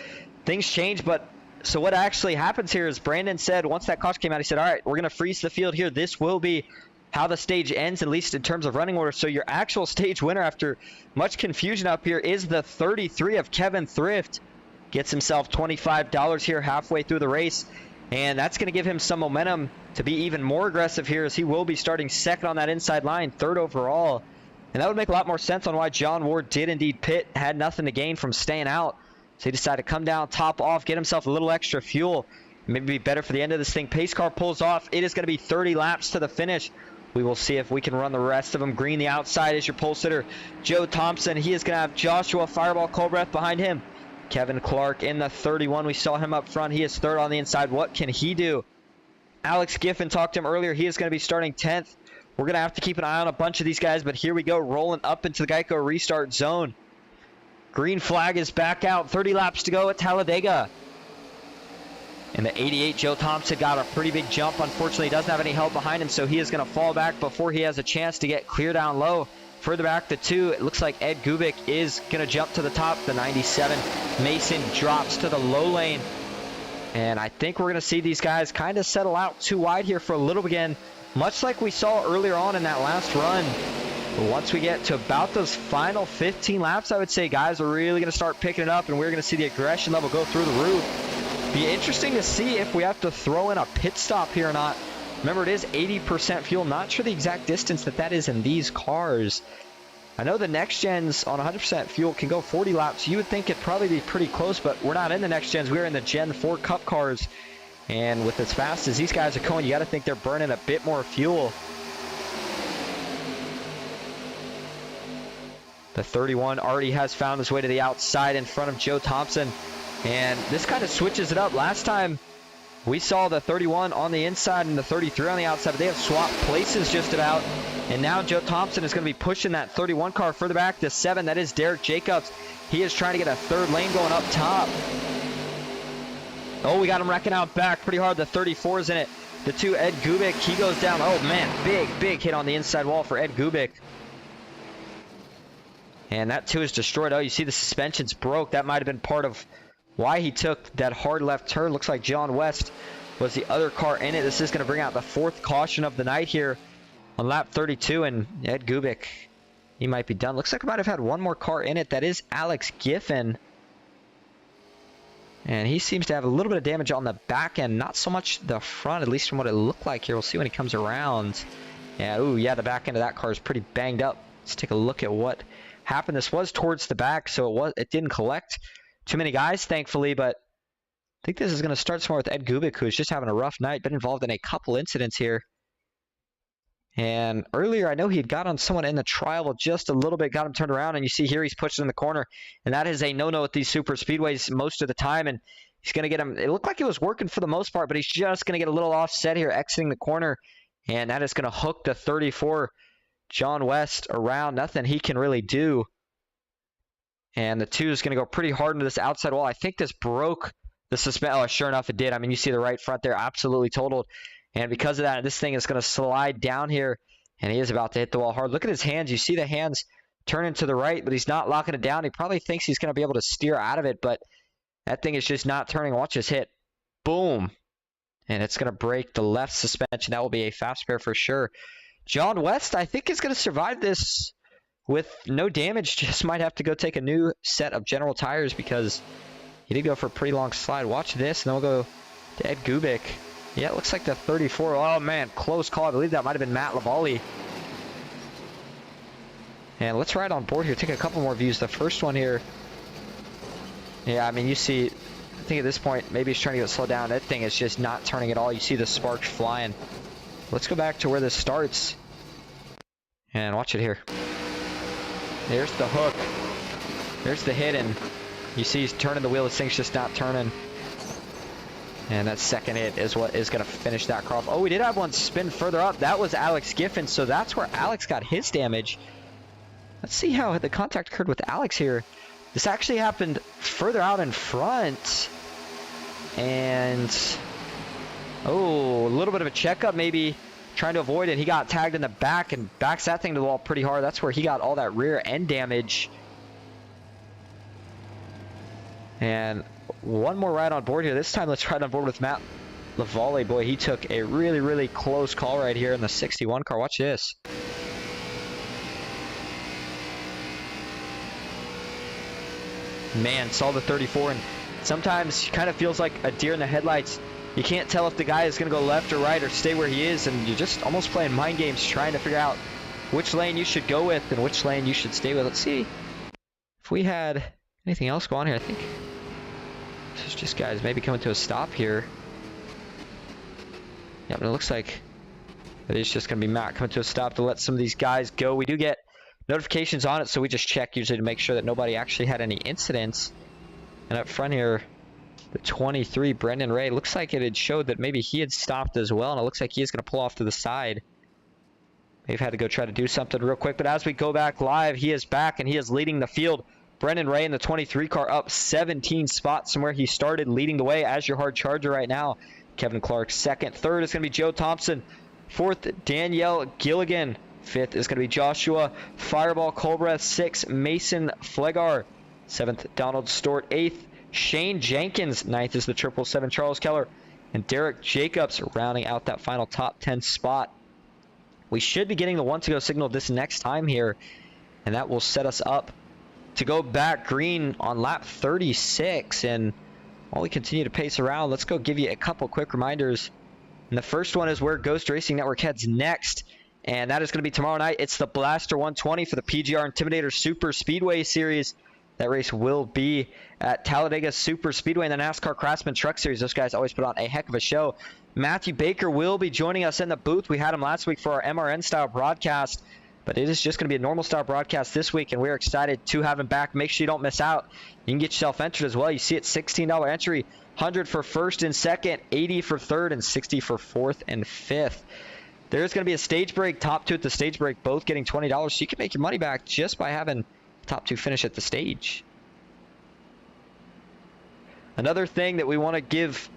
Things change, but So what actually happens here is Brandon said, once that caution came out, he said, all right, we're going to freeze the field here. This will be how the stage ends, at least in terms of running order. So your actual stage winner, after much confusion up here, is the 33 of Kevin Thrift. Gets himself $25 here halfway through the race. And that's going to give him some momentum to be even more aggressive here, as he will be starting second on that inside line, third overall. And that would make a lot more sense on why John Ward did indeed pit, had nothing to gain from staying out. So he decided to come down, top off, get himself a little extra fuel. Maybe be better for the end of this thing. Pace car pulls off. It is going to be 30 laps to the finish. We will see if we can run the rest of them. Green the outside is your pole sitter, Joe Thompson. He is going to have Joshua Fireball Colbreth behind him. Kevin Clark in the 31. We saw him up front. He is third on the inside. What can he do? Alex Giffen, talked to him earlier. He is going to be starting 10th. We're going to have to keep an eye on a bunch of these guys, but here we go, rolling up into the Geico restart zone. Green flag is back out. 30 laps to go at Talladega. And the 88, Joe Thompson, got a pretty big jump. Unfortunately, he doesn't have any help behind him, so he is going to fall back before he has a chance to get clear down low. Further back, the 2, it looks like Ed Gubick is going to jump to the top. The 97, Mason, drops to the low lane. And I think we're going to see these guys kind of settle out too wide here for a little again, much like we saw earlier on in that last run. But once we get to about those final 15 laps, I would say guys are really going to start picking it up, and we're going to see the aggression level go through the roof. Be interesting to see if we have to throw in a pit stop here or not. Remember, it is 80% fuel. Not sure the exact distance that is in these cars. I know the next gens on 100% fuel can go 40 laps. You would think it'd probably be pretty close, but we're not in the next gens. We're in the Gen 4 Cup cars. And with as fast as these guys are going, you got to think they're burning a bit more fuel. The 31 already has found his way to the outside in front of Joe Thompson. And this kind of switches it up. Last time we saw the 31 on the inside and the 33 on the outside, but they have swapped places just about. And now Joe Thompson is going to be pushing that 31 car further back to 7. That is Derek Jacobs. He is trying to get a third lane going up top. Oh, we got him wrecking out back pretty hard. The 34 is in it. The 2, Ed Gubick, he goes down. Oh, man, big hit on the inside wall for Ed Gubick. And that 2 is destroyed. Oh, you see the suspension's broke. That might have been part of why he took that hard left turn. Looks like John West was the other car in it. This is going to bring out the 4th caution of the night here on lap 32. And Ed Gubick, he might be done. Looks like I might have had one more car in it. That is Alex Giffen. And he seems to have a little bit of damage on the back end. Not so much the front, at least from what it looked like here. We'll see when he comes around. Yeah, ooh, yeah, the back end of that car is pretty banged up. Let's take a look at what happened. This was towards the back, so it didn't collect too many guys, thankfully, but I think this is going to start somewhere with Ed Gubick, who's just having a rough night, been involved in a couple incidents here. And earlier, I know he had got on someone in the trial just a little bit, got him turned around, and you see here he's pushed in the corner, and that is a no-no at these super speedways most of the time, and he's going to get him. It looked like it was working for the most part, but he's just going to get a little offset here, exiting the corner, and that is going to hook the 34 John West around. Nothing he can really do. And the 2 is going to go pretty hard into this outside wall. I think this broke the suspension. Oh, sure enough, it did. I mean, you see the right front there absolutely totaled. And because of that, this thing is going to slide down here. And he is about to hit the wall hard. Look at his hands. You see the hands turning to the right, but he's not locking it down. He probably thinks he's going to be able to steer out of it, but that thing is just not turning. Watch this hit. Boom. And it's going to break the left suspension. That will be a fast spare for sure. John West, I think, is going to survive this with no damage. Just might have to go take a new set of general tires because he did go for a pretty long slide. Watch this, and then we'll go to Ed Gubick. Yeah, it looks like the 34. Oh, man, close call. I believe that might have been Matt Lavalli. And let's ride on board here. Take a couple more views. The first one here. Yeah, I mean, you see, I think at this point, maybe he's trying to get it slowed down. That thing is just not turning at all. You see the sparks flying. Let's go back to where this starts. And watch it here. There's the hook. There's the hit, and you see he's turning the wheel. This thing's just not turning. And that second hit is what is going to finish that car off. Oh, we did have one spin further up. That was Alex Giffen, so that's where Alex got his damage. Let's see how the contact occurred with Alex here. This actually happened further out in front. And, oh, a little bit of a checkup maybe. Trying to avoid it. He got tagged in the back and backs that thing to the wall pretty hard. That's where he got all that rear end damage. And one more ride on board here. This time, let's ride on board with Matt Lavalle. Boy, he took a really, really close call right here in the 61 car. Watch this. Man, saw the 34, and sometimes it kind of feels like a deer in the headlights. You can't tell if the guy is going to go left or right or stay where he is, and you're just almost playing mind games trying to figure out which lane you should go with and which lane you should stay with. Let's see if we had anything else go on here. I think this is just guys maybe coming to a stop here. Yeah, but it looks like it is just going to be Matt coming to a stop to let some of these guys go. We do get notifications on it, so we just check usually to make sure that nobody actually had any incidents. And up front here, the 23, Brendan Ray, looks like it had showed that maybe he had stopped as well, and it looks like he is going to pull off to the side. They've had to go try to do something real quick, but as we go back live, he is back and he is leading the field. Brendan Ray in the 23 car up 17 spots from where he started, leading the way as your hard charger right now. Kevin Clark second. Third is going to be Joe Thompson. Fourth, Danielle Gilligan. Fifth is going to be Joshua Fireball Colbreth. Sixth, Mason Flegar. Seventh, Donald Stort. Eighth, Shane Jenkins. Ninth is the 777 Charles Keller. And Derek Jacobs rounding out that final top 10 spot. We should be getting the one to go signal this next time here, and that will set us up to go back green on lap 36. And while we continue to pace around, let's go give you a couple quick reminders. And the first one is where Ghost Racing Network heads next, and that is going to be tomorrow night. It's the Blaster 120 for the PGR Intimidator Super Speedway Series. That race will be at Talladega Superspeedway in the NASCAR Craftsman Truck Series. Those guys always put on a heck of a show. Matthew Baker will be joining us in the booth. We had him last week for our MRN-style broadcast, but it is just going to be a normal-style broadcast this week, and we're excited to have him back. Make sure you don't miss out. You can get yourself entered as well. You see it, $16 entry, $100 for first and second, $80 for third, and $60 for fourth and fifth. There's going to be a stage break, top two at the stage break, both getting $20, so you can make your money back just by having top two finish at the stage. Another thing that we want to give,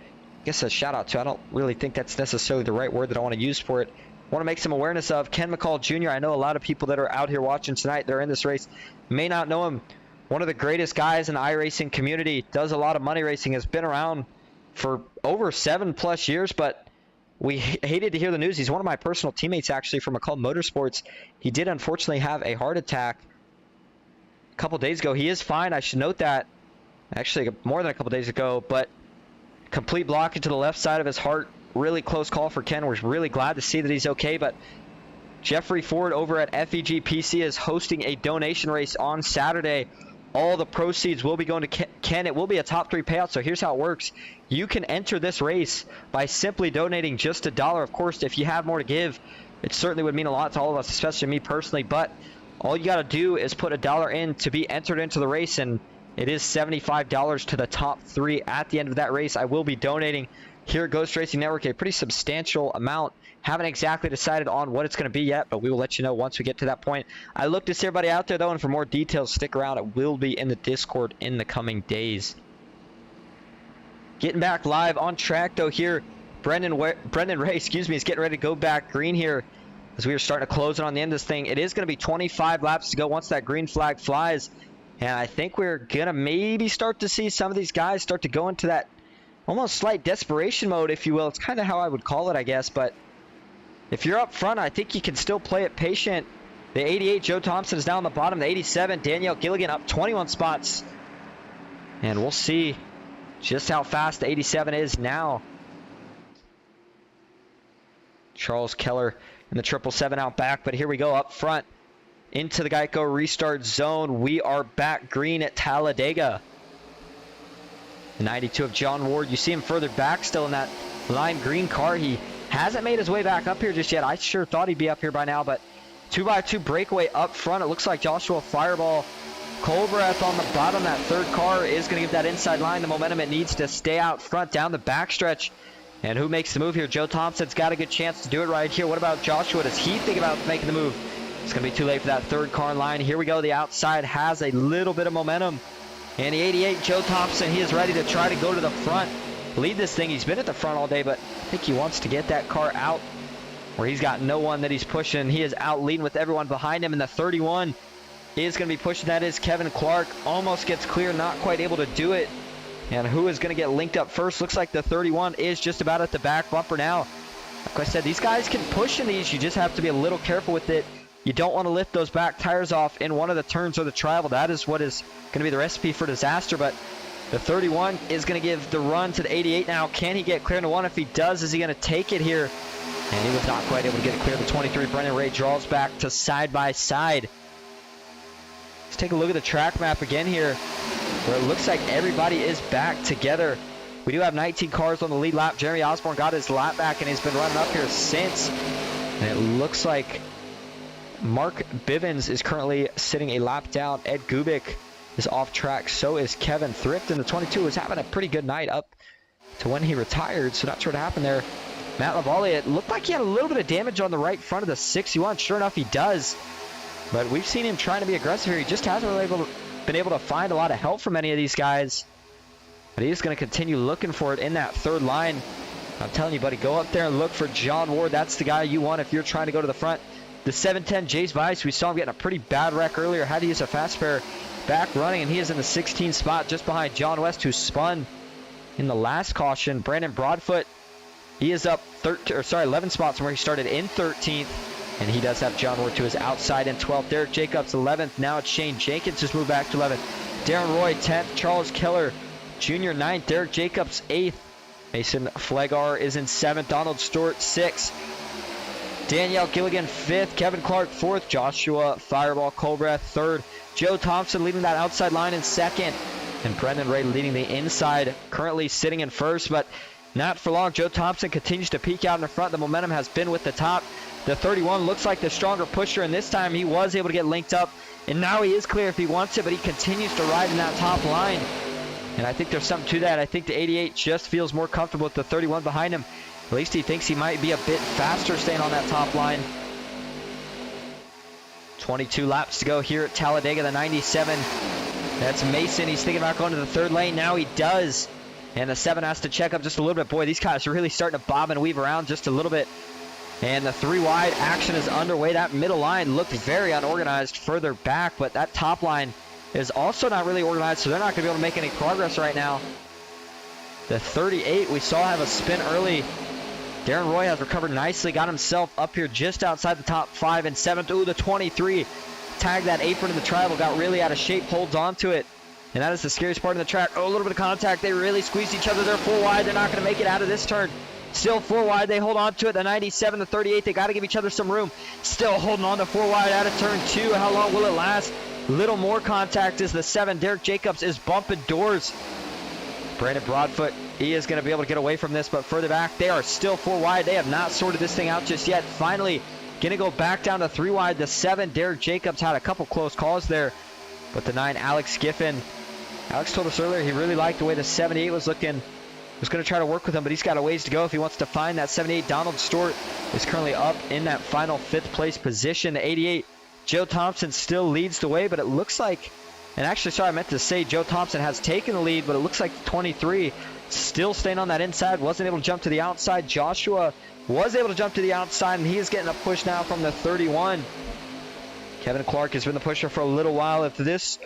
I guess, a shout out to, I don't really think that's necessarily the right word that I want to use for it. I want to make some awareness of Ken McCall Jr. I know a lot of people that are out here watching tonight, they're in this race, may not know him. One of the greatest guys in the iRacing community, does a lot of money racing, has been around for over 7+ years, but we hated to hear the news. He's one of my personal teammates, actually, from McCall Motorsports. He did unfortunately have a heart attack a couple days ago. He is fine, I should note that. Actually, more than a couple days ago, but complete blockage to the left side of his heart. Really close call for Ken. We're really glad to see that he's okay, but Jeffrey Ford over at FEG PC is hosting a donation race on Saturday. All the proceeds will be going to Ken. It will be a top 3 payout, so here's how it works. You can enter this race by simply donating just $1. Of course, if you have more to give, it certainly would mean a lot to all of us, especially me personally, but all you got to do is put $1 in to be entered into the race, and it is $75 to the top 3 at the end of that race. I will be donating here at Ghost Racing Network a pretty substantial amount. Haven't exactly decided on what it's going to be yet, but we will let you know once we get to that point. I look to see everybody out there, though, and for more details, stick around. It will be in the Discord in the coming days. Getting back live on track, though, here. Brendan Ray, is getting ready to go back green here as we are starting to close in on the end of this thing. It is going to be 25 laps to go once that green flag flies. And I think we're going to maybe start to see some of these guys start to go into that almost slight desperation mode, if you will. It's kind of how I would call it, I guess. But if you're up front, I think you can still play it patient. The 88, Joe Thompson, is down on the bottom. The 87, Danielle Gilligan, up 21 spots. And we'll see just how fast the 87 is now. Charles Keller and the 777 out back. But here we go up front into the Geico restart zone. We are back green at Talladega. The 92 of John Ward. You see him further back still in that lime green car. He hasn't made his way back up here just yet. I sure thought he'd be up here by now, but 2x2 breakaway up front. It looks like Joshua Fireball Colbreth on the bottom. That third car is going to give that inside line the momentum it needs to stay out front down the backstretch. And who makes the move here? Joe Thompson's got a good chance to do it right here. What about Joshua? Does he think about making the move? It's going to be too late for that third car in line. Here we go. The outside has a little bit of momentum. And the 88, Joe Thompson, he is ready to try to go to the front. Lead this thing. He's been at the front all day, but I think he wants to get that car out where he's got no one that he's pushing. He is out leading with everyone behind him. And the 31 is going to be pushing. That is Kevin Clark. Almost gets clear, not quite able to do it. And who is going to get linked up first? Looks like the 31 is just about at the back bumper now. Like I said, these guys can push in these. You just have to be a little careful with it. You don't want to lift those back tires off in one of the turns or the travel. That is what is going to be the recipe for disaster. But the 31 is going to give the run to the 88 now. Can he get clear into one? If he does, is he going to take it here? And he was not quite able to get it clear. The 23, Brendan Ray, draws back to side by side. Let's take a look at the track map again here, where it looks like everybody is back together. We do have 19 cars on the lead lap. Jeremy Osborne got his lap back, and he's been running up here since. And it looks like Mark Bivens is currently sitting a lap down. Ed Gubick is off track. So is Kevin Thrift. And the 22 was having a pretty good night up to when he retired. So not sure what happened there. Matt Lavalle, it looked like he had a little bit of damage on the right front of the 61. Sure enough, he does. But we've seen him trying to be aggressive here. He just hasn't really been able to find a lot of help from any of these guys. But he's going to continue looking for it in that third line. I'm telling you, buddy, go up there and look for John Ward. That's the guy you want if you're trying to go to the front. The 710 Jace Vice, we saw him getting a pretty bad wreck earlier. Had to use a fast spare back running, and he is in the 16th spot just behind John West, who spun in the last caution. Brandon Broadfoot, he is up 11 spots from where he started in 13th. And he does have John Ward to his outside in 12th. Derek Jacobs 11th. Now it's Shane Jenkins just moved back to 11th. Darren Roy 10th. Charles Keller Jr. 9th. Derek Jacobs 8th. Mason Flegar is in 7th. Donald Stewart 6th. Danielle Gilligan 5th. Kevin Clark 4th. Joshua Fireball Colbreth 3rd. Joe Thompson leading that outside line in 2nd. And Brendan Ray leading the inside, currently sitting in 1st. But not for long. Joe Thompson continues to peek out in the front. The momentum has been with the top. The 31 looks like the stronger pusher, and this time he was able to get linked up. And now he is clear if he wants it, but he continues to ride in that top line. And I think there's something to that. I think the 88 just feels more comfortable with the 31 behind him. At least he thinks he might be a bit faster staying on that top line. 22 laps to go here at Talladega, the 97. That's Mason. He's thinking about going to the third lane. Now he does. And the 7 has to check up just a little bit. Boy, these guys are really starting to bob and weave around just a little bit. And the 3 wide action is underway. That middle line looked very unorganized further back, but that top line is also not really organized, so they're not going to be able to make any progress right now. The 38 we saw have a spin early. Darren Roy has recovered nicely, got himself up here just outside the top 5 and 7th. Ooh, the 23 tagged that apron in the tribal, got really out of shape, holds onto it. And that is the scariest part of the track. Oh, a little bit of contact. They really squeezed each other. They're 4 wide. They're not going to make it out of this turn. Still 4 wide. They hold on to it. The 97, the 38. They got to give each other some room. Still holding on to 4 wide out of turn 2. How long will it last? Little more contact is the 7. Derek Jacobs is bumping doors. Brandon Broadfoot, he is going to be able to get away from this, but further back, they are still 4 wide. They have not sorted this thing out just yet. Finally, going to go back down to 3 wide. The 7, Derek Jacobs, had a couple close calls there, but the 9, Alex Giffen. Alex told us earlier he really liked the way the 78 was looking. Was going to try to work with him, but he's got a ways to go if he wants to find that 78. Donald Stewart is currently up in that final 5th place position. The 88, Joe Thompson still leads the way, but it looks like, and actually, sorry, I meant to say Joe Thompson has taken the lead, but it looks like 23 still staying on that inside, wasn't able to jump to the outside. Joshua was able to jump to the outside, and he is getting a push now from the 31. Kevin Clark has been the pusher for a little while. If this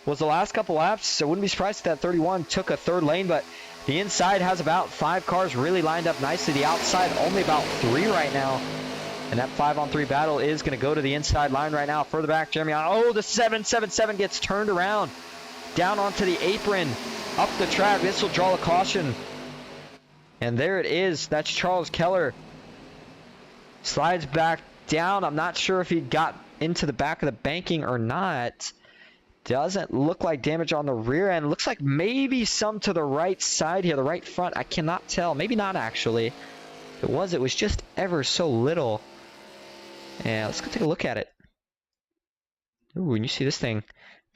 was the last couple laps, I wouldn't be surprised if that 31 took a 3rd lane, but the inside has about 5 cars really lined up nicely. The outside only about 3 right now. And that 5-on-3 battle is going to go to the inside line right now. Further back, Jeremy. Oh, the 777 gets turned around. Down onto the apron. Up the track. This will draw a caution. And there it is. That's Charles Keller. Slides back down. I'm not sure if he got into the back of the banking or not. Doesn't look like damage on the rear end. Looks like maybe some to the right side here, the right front. I cannot tell. Maybe not, actually. If it was just ever so little. And let's go take a look at it. Ooh, and you see this thing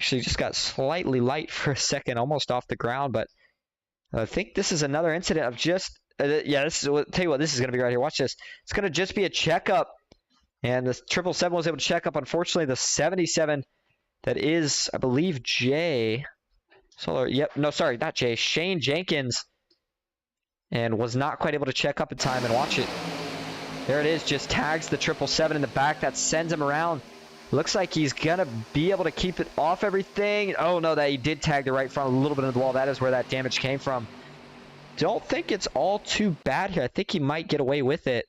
actually just got slightly light for a second, almost off the ground. But I think this is another incident of just, this is, tell you what, this is going to be right here. Watch this. It's going to just be a checkup. And the 777 was able to check up. Unfortunately, the 77... that is, I believe, Jay. Yep, no, sorry, not Jay. Shane Jenkins. And was not quite able to check up in time. And watch it. There it is. Just tags the 777 in the back. That sends him around. Looks like he's going to be able to keep it off everything. Oh, no, that he did tag the right front a little bit of the wall. That is where that damage came from. Don't think it's all too bad here. I think he might get away with it.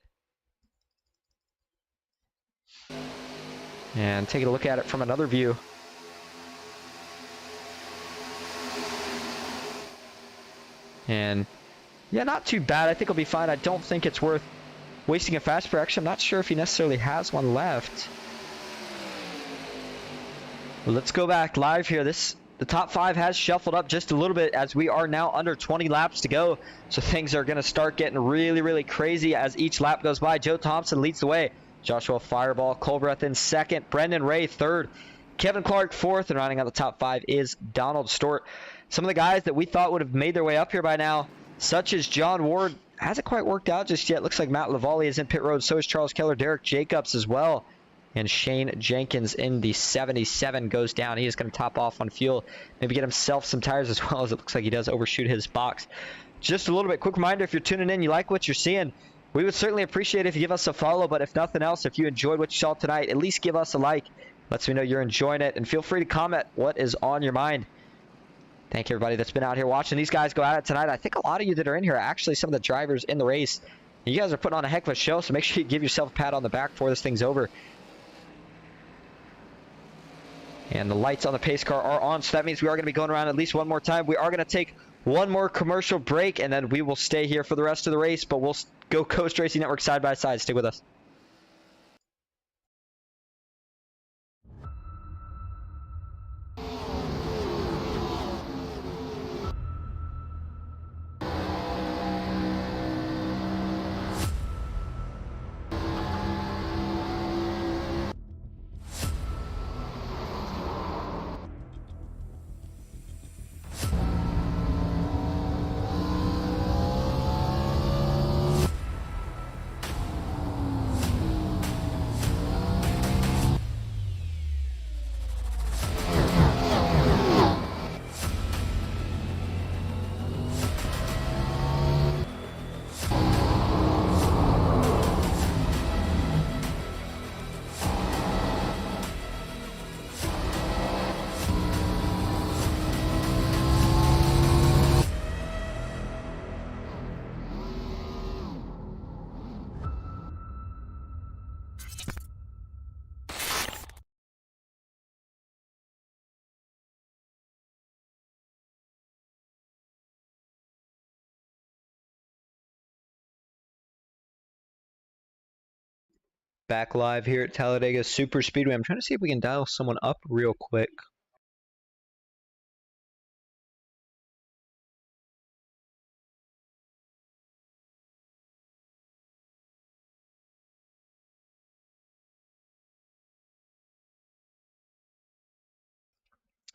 And taking a look at it from another view. And yeah, not too bad. I think he'll be fine. I don't think it's worth wasting a fast break. Actually, I'm not sure if he necessarily has one left. Well, let's go back live here. The top 5 has shuffled up just a little bit as we are now under 20 laps to go. So things are going to start getting really, really crazy as each lap goes by. Joe Thompson leads the way. Joshua Fireball Colbreth in second. Brendan Ray third. Kevin Clark fourth. And rounding out the top 5 is Donald Stewart. Some of the guys that we thought would have made their way up here by now, such as John Ward, hasn't quite worked out just yet. Looks like Matt Lavallee is in pit road. So is Charles Keller. Derek Jacobs as well. And Shane Jenkins in the 77 goes down. He is going to top off on fuel. Maybe get himself some tires as well, as it looks like he does overshoot his box. Just a little bit. Quick reminder, if you're tuning in, you like what you're seeing, we would certainly appreciate it if you give us a follow. But if nothing else, if you enjoyed what you saw tonight, at least give us a like. Lets me know you're enjoying it. And feel free to comment what is on your mind. Thank you, everybody that's been out here watching these guys go at it tonight. I think a lot of you that are in here are actually some of the drivers in the race. You guys are putting on a heck of a show, so make sure you give yourself a pat on the back before this thing's over. And the lights on the pace car are on, so that means we are going to be going around at least one more time. We are going to take one more commercial break, and then we will stay here for the rest of the race, but we'll go Coast Racing Network side by side. Stick with us. Back live here at Talladega Superspeedway. I'm trying to see if we can dial someone up real quick.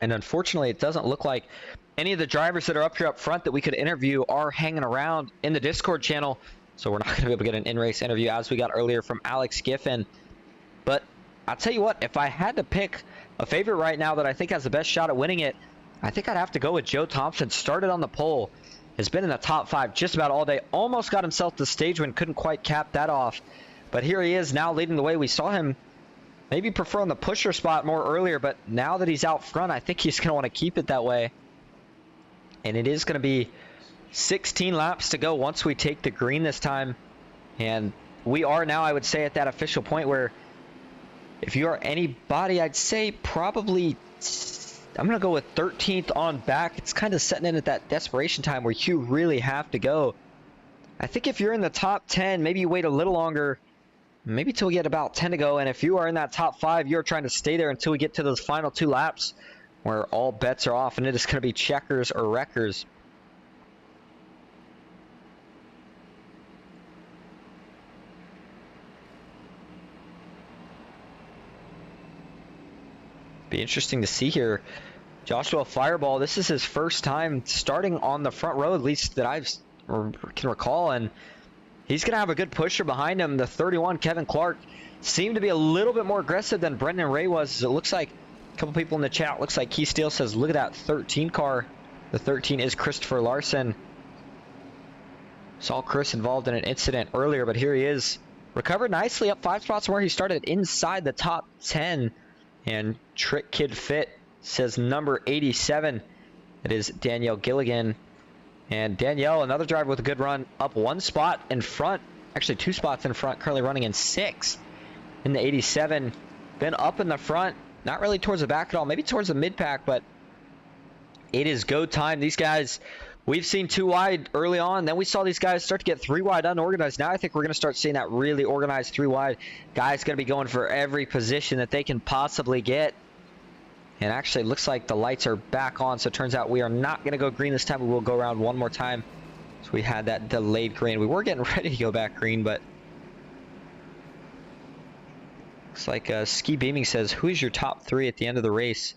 And unfortunately, it doesn't look like any of the drivers that are up here up front that we could interview are hanging around in the Discord channel. So we're not going to be able to get an in-race interview as we got earlier from Alex Giffen. But I'll tell you what, if I had to pick a favorite right now that I think has the best shot at winning it, I think I'd have to go with Joe Thompson. Started on the pole, has been in the top 5 just about all day. Almost got himself the stage win, couldn't quite cap that off. But here he is now leading the way. We saw him maybe preferring the pusher spot more earlier, but now that he's out front, I think he's going to want to keep it that way. And it is going to be 16 laps to go once we take the green this time. And we are now, I would say, at that official point where if you are anybody, I'd say probably, I'm going to go with 13th on back. It's kind of setting in at that desperation time where you really have to go. I think if you're in the top 10, maybe you wait a little longer, maybe till we get about 10 to go. And if you are in that top 5, you're trying to stay there until we get to those final 2 laps where all bets are off and it is going to be checkers or wreckers. Be interesting to see here. Joshua Fireball, this is his first time starting on the front row, at least that I can recall, and he's going to have a good pusher behind him. The 31, Kevin Clark, seemed to be a little bit more aggressive than Brendan Ray was. It looks like a couple people in the chat, looks like Keith Steele says, look at that 13 car. The 13 is Christopher Larson. Saw Chris involved in an incident earlier, but here he is. Recovered nicely up 5 spots from where he started inside the top 10. And Trick Kid Fit says number 87. It is Danielle Gilligan. And Danielle, another driver with a good run, up one spot in front. Actually, 2 spots in front, currently running in 6th in the 87. Been up in the front, not really towards the back at all, maybe towards the mid-pack, but it is go time. These guys, we've seen 2 wide early on, then we saw these guys start to get 3 wide unorganized. Now I think we're going to start seeing that really organized 3 wide. Guys going to be going for every position that they can possibly get. And actually, it looks like the lights are back on, so it turns out we are not going to go green this time. We will go around one more time. So we had that delayed green. We were getting ready to go back green, but looks like Ski Beaming says, who's your top 3 at the end of the race?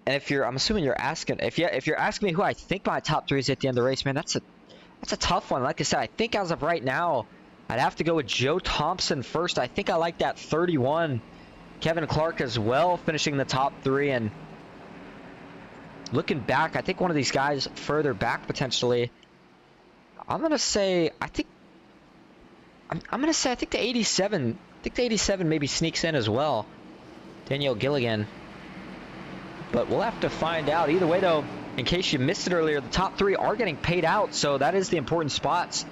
And if you're, I'm assuming you're asking, if you're asking me who I think my top 3 is at the end of the race, man, that's a tough one. Like I said, I think as of right now, I'd have to go with Joe Thompson first. I think I like that 31. Kevin Clark as well, finishing in the top 3. And looking back, I think one of these guys further back potentially. I'm gonna say I think the 87. I think the 87 maybe sneaks in as well. Danielle Gilligan. But we'll have to find out. Either way, though, in case you missed it earlier, the top 3 are getting paid out, so that is the important spots.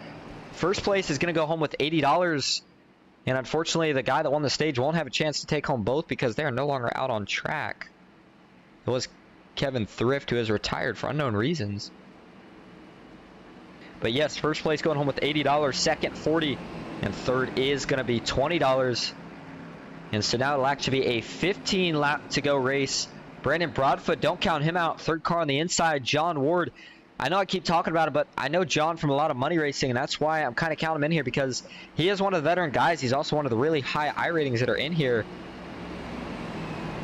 First place is going to go home with $80. And unfortunately, the guy that won the stage won't have a chance to take home both because they are no longer out on track. It was Kevin Thrift, who has retired for unknown reasons. But yes, first place going home with $80, second $40, and third is going to be $20. And so now it'll actually be a 15 lap to go race. Brandon Broadfoot, don't count him out. Third car on the inside, John Ward. I know I keep talking about it, but I know John from a lot of money racing, and that's why I'm kind of counting him in here because he is one of the veteran guys. He's also one of the really high I ratings that are in here.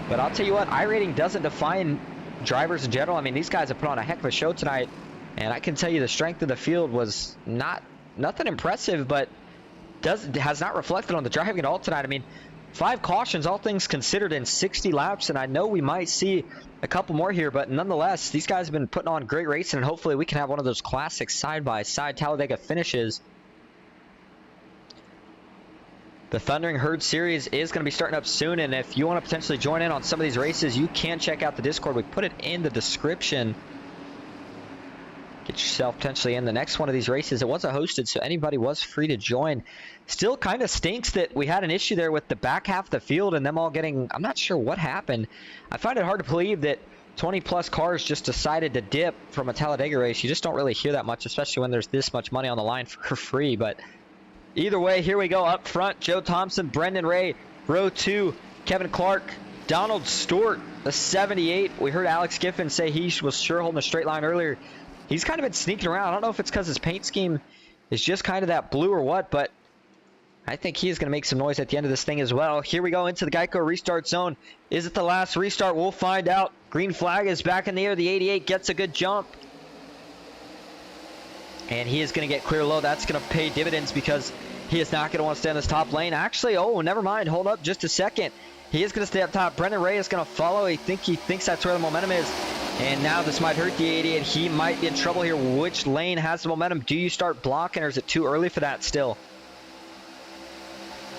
But I'll tell you what, I rating doesn't define drivers in general. I mean, these guys have put on a heck of a show tonight, and I can tell you the strength of the field was nothing impressive, but has not reflected on the driving at all tonight. I mean, 5 cautions, all things considered, in 60 laps, and I know we might see a couple more here, but nonetheless, these guys have been putting on great racing, and hopefully we can have one of those classic side-by-side Talladega finishes. The Thundering Herd Series is going to be starting up soon, and if you want to potentially join in on some of these races, you can check out the Discord. We put it in the description. Get yourself potentially in the next one of these races. It wasn't hosted, so anybody was free to join. Still kind of stinks that we had an issue there with the back half of the field and them all getting, I'm not sure what happened. I find it hard to believe that 20-plus cars just decided to dip from a Talladega race. You just don't really hear that much, especially when there's this much money on the line for free. But either way, here we go. Up front, Joe Thompson, Brendan Ray, row 2, Kevin Clark, Donald Stewart, the 78. We heard Alex Giffen say he was sure holding a straight line earlier. He's kind of been sneaking around. I don't know if it's because his paint scheme is just kind of that blue or what, but I think he is going to make some noise at the end of this thing as well. Here we go into the Geico restart zone. Is it the last restart? We'll find out. Green flag is back in the air. The 88 gets a good jump. And he is going to get clear low. That's going to pay dividends because he is not going to want to stay in this top lane. Actually, oh, never mind. Hold up just a second. He is going to stay up top. Brendan Ray is going to follow. He thinks that's where the momentum is. And now this might hurt the 88. He might be in trouble here. Which lane has the momentum? Do you start blocking, or is it too early for that still?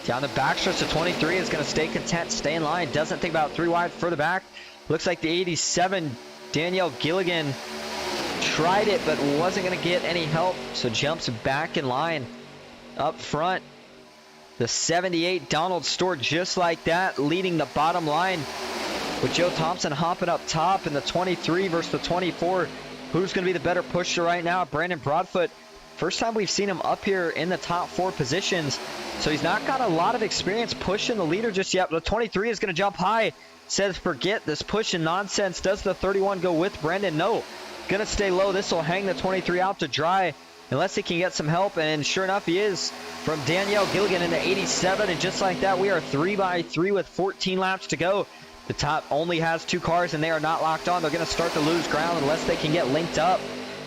Down the backstretch, the 23 is going to stay content, stay in line. Doesn't think about 3 wide further back. Looks like the 87, Danielle Gilligan, tried it but wasn't going to get any help. So jumps back in line up front. The 78, Donald Stewart, just like that, leading the bottom line. With Joe Thompson hopping up top in the 23 versus the 24. Who's going to be the better pusher right now? Brandon Broadfoot. First time we've seen him up here in the top 4 positions. So he's not got a lot of experience pushing the leader just yet. But the 23 is going to jump high. Says, forget this pushing nonsense. Does the 31 go with Brandon? No. Going to stay low. This will hang the 23 out to dry unless he can get some help. And sure enough, he is, from Danielle Gilligan into 87. And just like that, we are 3x3 with 14 laps to go. The top only has 2 cars, and they are not locked on. They're going to start to lose ground unless they can get linked up.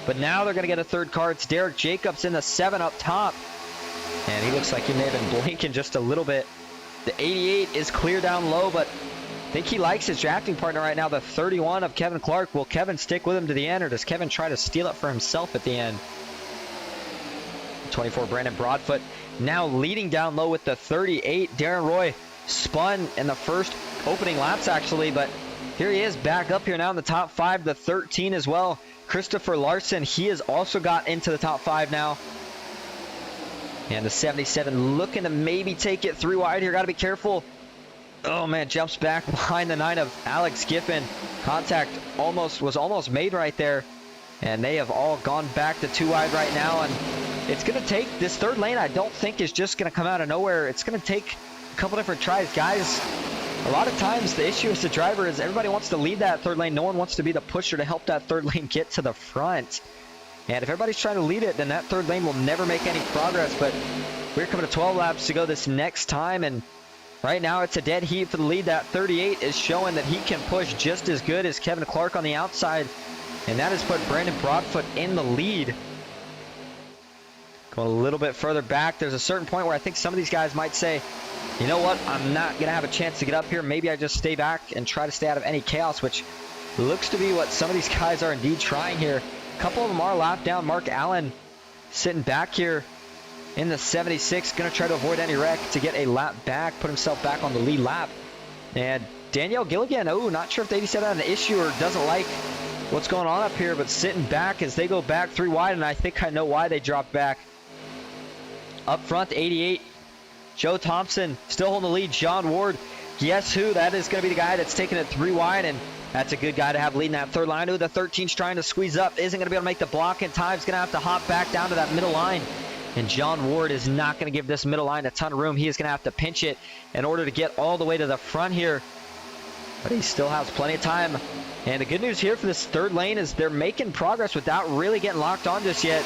But now they're going to get a third car. It's Derek Jacobs in the 7 up top. And he looks like he may have been blinking just a little bit. The 88 is clear down low, but I think he likes his drafting partner right now, the 31 of Kevin Clark. Will Kevin stick with him to the end, or does Kevin try to steal it for himself at the end? 24, Brandon Broadfoot, now leading down low with the 38. Darren Roy spun in the first opening laps actually, but here he is back up here now in the top 5, the 13 as well. Christopher Larson, he has also got into the top 5 now. And the 77 looking to maybe take it 3 wide here. Got to be careful. Oh, man, jumps back behind the 9 of Alex Giffen. Contact was almost made right there. And they have all gone back to 2 wide right now. And it's going to take this third lane, I don't think is just going to come out of nowhere. It's going to take a couple different tries. Guys, a lot of times the issue as the driver is everybody wants to lead that third lane. No one wants to be the pusher to help that third lane get to the front. And if everybody's trying to lead it, then that third lane will never make any progress. But we're coming to 12 laps to go this next time. And right now it's a dead heat for the lead. That 38 is showing that he can push just as good as Kevin Clark on the outside. And that has put Brandon Broadfoot in the lead. Going a little bit further back, there's a certain point where I think some of these guys might say, you know what, I'm not going to have a chance to get up here. Maybe I just stay back and try to stay out of any chaos, which looks to be what some of these guys are indeed trying here. A couple of them are lap down. Mark Allen sitting back here in the 76, going to try to avoid any wreck to get a lap back, put himself back on the lead lap. And Danielle Gilligan, not sure if the 87 had an issue or doesn't like what's going on up here, but sitting back as they go back 3 wide, and I think I know why they dropped back. Up front, 88, Joe Thompson still holding the lead. John Ward, guess who? That is going to be the guy that's taking it 3 wide, and that's a good guy to have leading that third line. The 13's trying to squeeze up. Isn't going to be able to make the block in time. He's going to have to hop back down to that middle line. And John Ward is not going to give this middle line a ton of room. He is going to have to pinch it in order to get all the way to the front here. But he still has plenty of time. And the good news here for this third lane is they're making progress without really getting locked on just yet.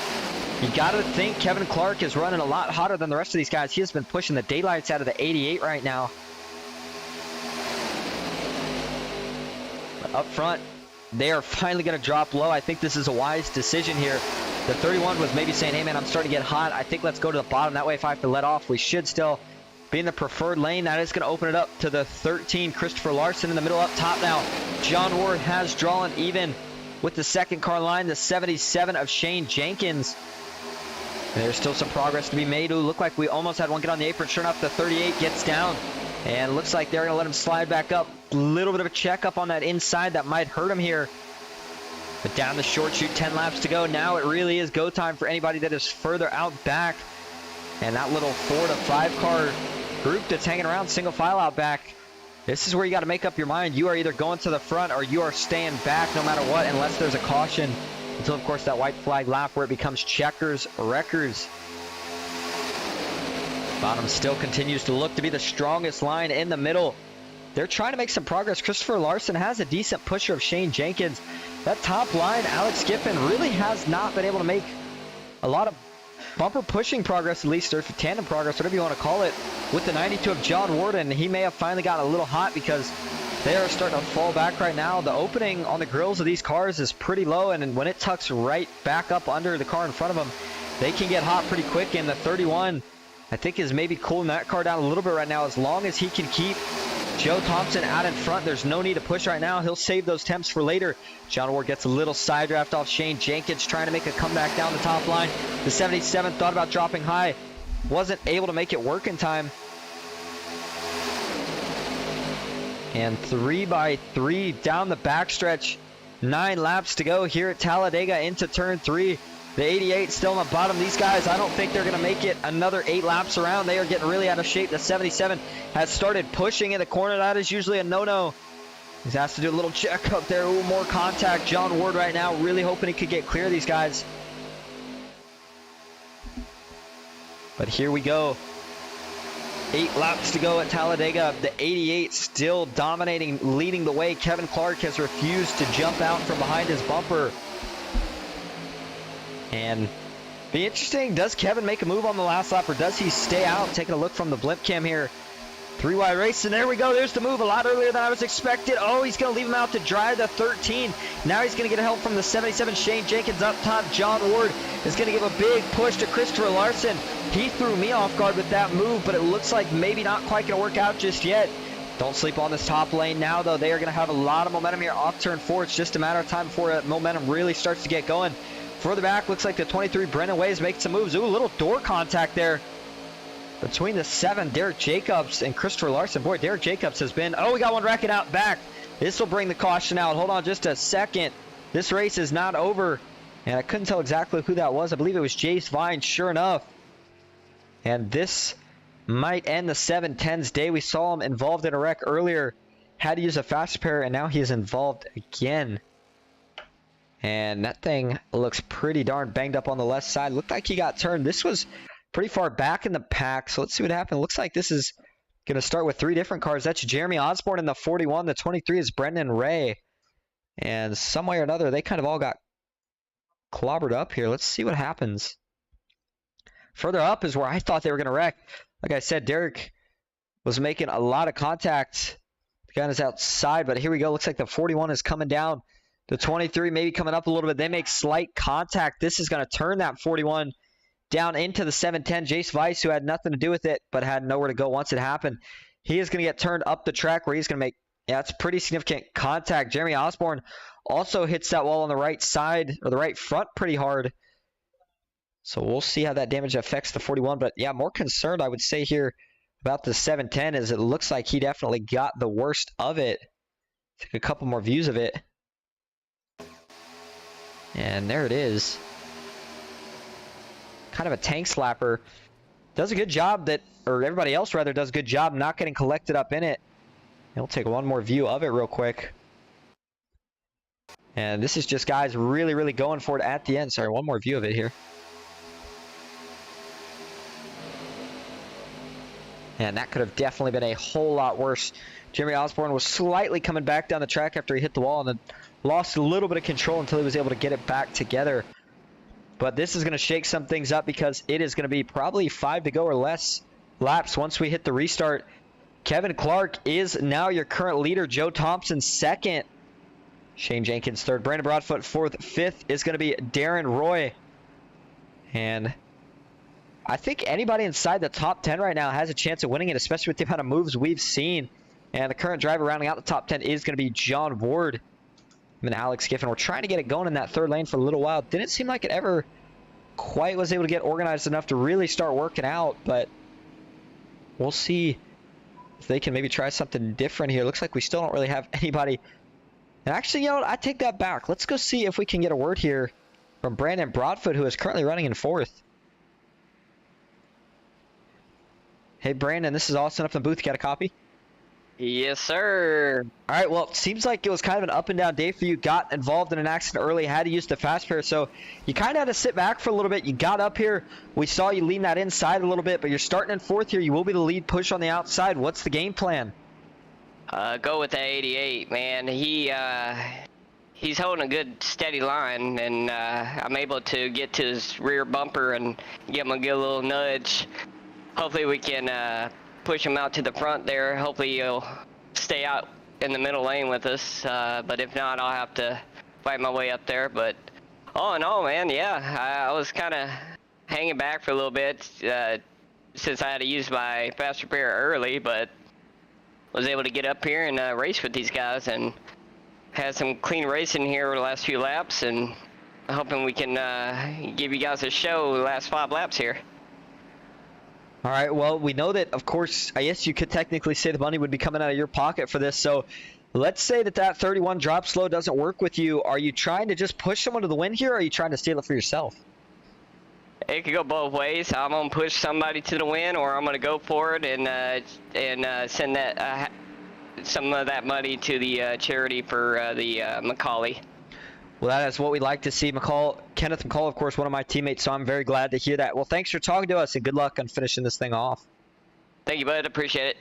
You got to think Kevin Clark is running a lot hotter than the rest of these guys. He has been pushing the daylights out of the 88 right now. Up front, they are finally going to drop low. I think this is a wise decision here. The 31 was maybe saying, hey man, I'm starting to get hot. I think let's go to the bottom. That way if I have to let off, we should still be in the preferred lane. That is going to open it up to the 13, Christopher Larson in the middle up top now. John Ward has drawn even with the second car line, the 77 of Shane Jenkins. And there's still some progress to be made. Ooh, look like we almost had one get on the apron. Sure enough, the 38 gets down. And looks like they're going to let him slide back up. A little bit of a checkup on that inside that might hurt him here. But down the short chute, 10 laps to go. Now it really is go time for anybody that is further out back. And that little 4 to 5 car group that's hanging around single file out back. This is where you got to make up your mind. You are either going to the front or you are staying back no matter what, unless there's a caution. Until, of course, that white flag lap where it becomes checkers, wreckers. Bottom still continues to look to be the strongest line in the middle. They're trying to make some progress. Christopher Larson has a decent pusher of Shane Jenkins. That top line, Alex Giffen, really has not been able to make a lot of bumper pushing progress, at least, or tandem progress, whatever you want to call it, with the 92 of John Warden. He may have finally gotten a little hot because they are starting to fall back right now. The opening on the grills of these cars is pretty low, and when it tucks right back up under the car in front of them, they can get hot pretty quick. And the 31, I think, is maybe cooling that car down a little bit right now. As long as he can keep Joe Thompson out in front, there's no need to push right now. He'll save those temps for later. John Ward gets a little side draft off Shane Jenkins, trying to make a comeback down the top line. The 77 thought about dropping high, wasn't able to make it work in time. And 3 by 3 down the backstretch. 9 laps to go here at Talladega into turn 3. The 88 still on the bottom. These guys, I don't think they're going to make it another 8 laps around. They are getting really out of shape. The 77 has started pushing in the corner. That is usually a no-no. He has to do a little check up there. Ooh, more contact. John Ward right now really hoping he could get clear of these guys. But here we go. 8 laps to go at Talladega. The 88 still dominating, leading the way. Kevin Clark has refused to jump out from behind his bumper. And be interesting, does Kevin make a move on the last lap, or does he stay out? Taking a look from the blimp cam here. 3 wide race, and there we go. There's the move a lot earlier than I was expected. Oh, he's going to leave him out to dry, the 13. Now he's going to get help from the 77. Shane Jenkins up top. John Ward is going to give a big push to Christopher Larson. He threw me off guard with that move, but it looks like maybe not quite going to work out just yet. Don't sleep on this top lane now, though. They are going to have a lot of momentum here off turn 4. It's just a matter of time before momentum really starts to get going. Further back, looks like the 23, Brennan Way, is making some moves. Ooh, a little door contact there. between the 7, Derek Jacobs and Christopher Larson. Boy, Derek Jacobs has been, oh, we got one wrecking out back. This will bring the caution out. Hold on just a second. This race is not over. And I couldn't tell exactly who that was. I believe it was Jace Vine, sure enough. And this might end the 710's day. We saw him involved in a wreck earlier. Had to use a fast repair, and now he is involved again. And that thing looks pretty darn banged up on the left side. Looked like he got turned. This was pretty far back in the pack, so let's see what happened. Looks like this is going to start with 3 different cars. That's Jeremy Osborne in the 41. The 23 is Brendan Ray. And some way or another, they kind of all got clobbered up here. Let's see what happens. Further up is where I thought they were going to wreck. Like I said, Derek was making a lot of contact. The gun is outside, but here we go. Looks like the 41 is coming down. The 23 maybe coming up a little bit. They make slight contact. This is going to turn that 41 down into the 710. Jace Weiss, who had nothing to do with it, but had nowhere to go once it happened. He is going to get turned up the track where he's going to make, yeah, it's pretty significant contact. Jeremy Osborne also hits that wall on the right side, or the right front pretty hard. So we'll see how that damage affects the 41. But yeah, more concerned I would say here about the 710 is it looks like he definitely got the worst of it. Take a couple more views of it. And there it is. Kind of a tank slapper. Does a good job that, or everybody else rather does a good job not getting collected up in it. And we'll take one more view of it real quick. And this is just guys really, really going for it at the end. Sorry, one more view of it here. And that could have definitely been a whole lot worse. Jeremy Osborne was slightly coming back down the track after he hit the wall and then lost a little bit of control until he was able to get it back together. But this is going to shake some things up because it is going to be probably 5 to go or less laps once we hit the restart. Kevin Clark is now your current leader. Joe Thompson second. Shane Jenkins third. Brandon Broadfoot fourth. Fifth is going to be Darren Roy. And I think anybody inside the top 10 right now has a chance of winning it, especially with the amount of moves we've seen. And the current driver rounding out the top 10 is going to be John Ward. And Alex Giffen. We're trying to get it going in that third lane for a little while. Didn't seem like it ever quite was able to get organized enough to really start working out, but we'll see if they can maybe try something different here. Looks like we still don't really have anybody. And actually, you know what? I take that back. Let's go see if we can get a word here from Brandon Broadfoot, who is currently running in fourth. Hey, Brandon, this is Austin up in the booth. Got a copy? Yes, sir. All right, well, it seems like it was kind of an up and down day for you. Got involved in an accident early, had to use the fast pair, so you kind of had to sit back for a little bit. You got up here. We saw you lean that inside a little bit, but you're starting in fourth here. You will be the lead push on the outside. What's the game plan? Go with the 88, man. He's holding a good steady line, and I'm able to get to his rear bumper and give him a good little nudge. Hopefully we can push him out to the front there. Hopefully he'll stay out in the middle lane with us, but if not, I'll have to fight my way up there. But all in all, man, yeah, I was kind of hanging back for a little bit since I had to use my fast repair early, but was able to get up here and race with these guys and had some clean racing here over the last few laps, and hoping we can give you guys a show the last 5 laps here. All right, well, we know that, of course, I guess you could technically say the money would be coming out of your pocket for this. So let's say that 31 drop slow doesn't work with you. Are you trying to just push someone to the win here, or are you trying to steal it for yourself? It could go both ways. I'm going to push somebody to the win, or I'm going to go for it and send that some of that money to the charity for the Macaulay. Well, that is what we like to see. Kenneth McCall, of course, one of my teammates, so I'm very glad to hear that. Well, thanks for talking to us, and good luck on finishing this thing off. Thank you, bud. Appreciate it.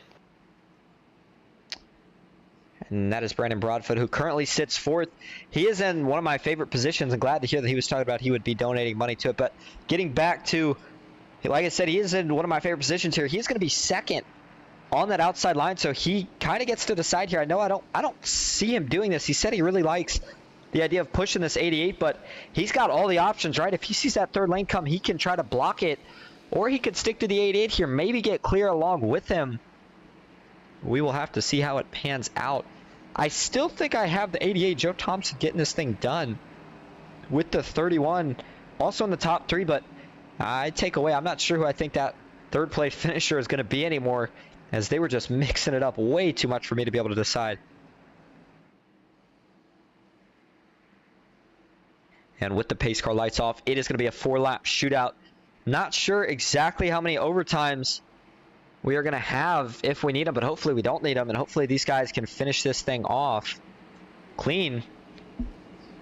And that is Brandon Broadfoot, who currently sits fourth. He is in one of my favorite positions. I'm glad to hear that he was talking about he would be donating money to it. But getting back to, like I said, he is in one of my favorite positions here. He's going to be second on that outside line, so he kind of gets to decide here. I know I don't see him doing this. He said he really likes the idea of pushing this 88, but he's got all the options, right? If he sees that third lane come, he can try to block it, or he could stick to the 88 here, maybe get clear along with him. We will have to see how it pans out. I still think I have the 88, Joe Thompson, getting this thing done with the 31, also in the top 3, but I take away, I'm not sure who I think that third place finisher is going to be anymore, as they were just mixing it up way too much for me to be able to decide. And with the pace car lights off, it is going to be a 4-lap shootout. Not sure exactly how many overtimes we are going to have if we need them, but hopefully we don't need them, and hopefully these guys can finish this thing off clean.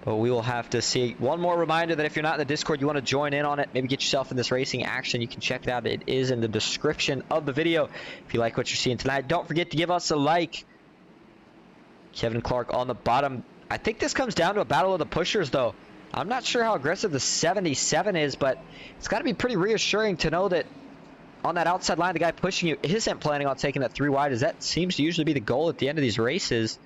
But we will have to see. One more reminder that if you're not in the Discord, you want to join in on it, maybe get yourself in this racing action, you can check it out. It is in the description of the video. If you like what you're seeing tonight, don't forget to give us a like. Kevin Clark on the bottom. I think this comes down to a battle of the pushers, though. I'm not sure how aggressive the 77 is, but it's got to be pretty reassuring to know that on that outside line, the guy pushing you isn't planning on taking that 3 wide, as that seems to usually be the goal at the end of these races.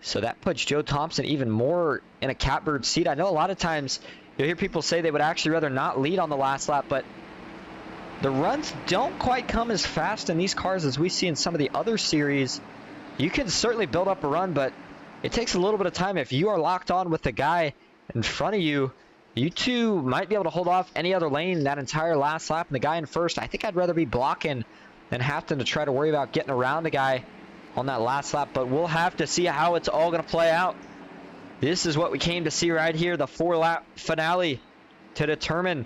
So that puts Joe Thompson even more in a catbird seat. I know a lot of times you'll hear people say they would actually rather not lead on the last lap, but the runs don't quite come as fast in these cars as we see in some of the other series. You can certainly build up a run, but it takes a little bit of time. If you are locked on with the guy in front of you, you two might be able to hold off any other lane that entire last lap. And the guy in first, I think I'd rather be blocking than having to try to worry about getting around the guy on that last lap. But we'll have to see how it's all going to play out. This is what we came to see right here, the 4-lap finale to determine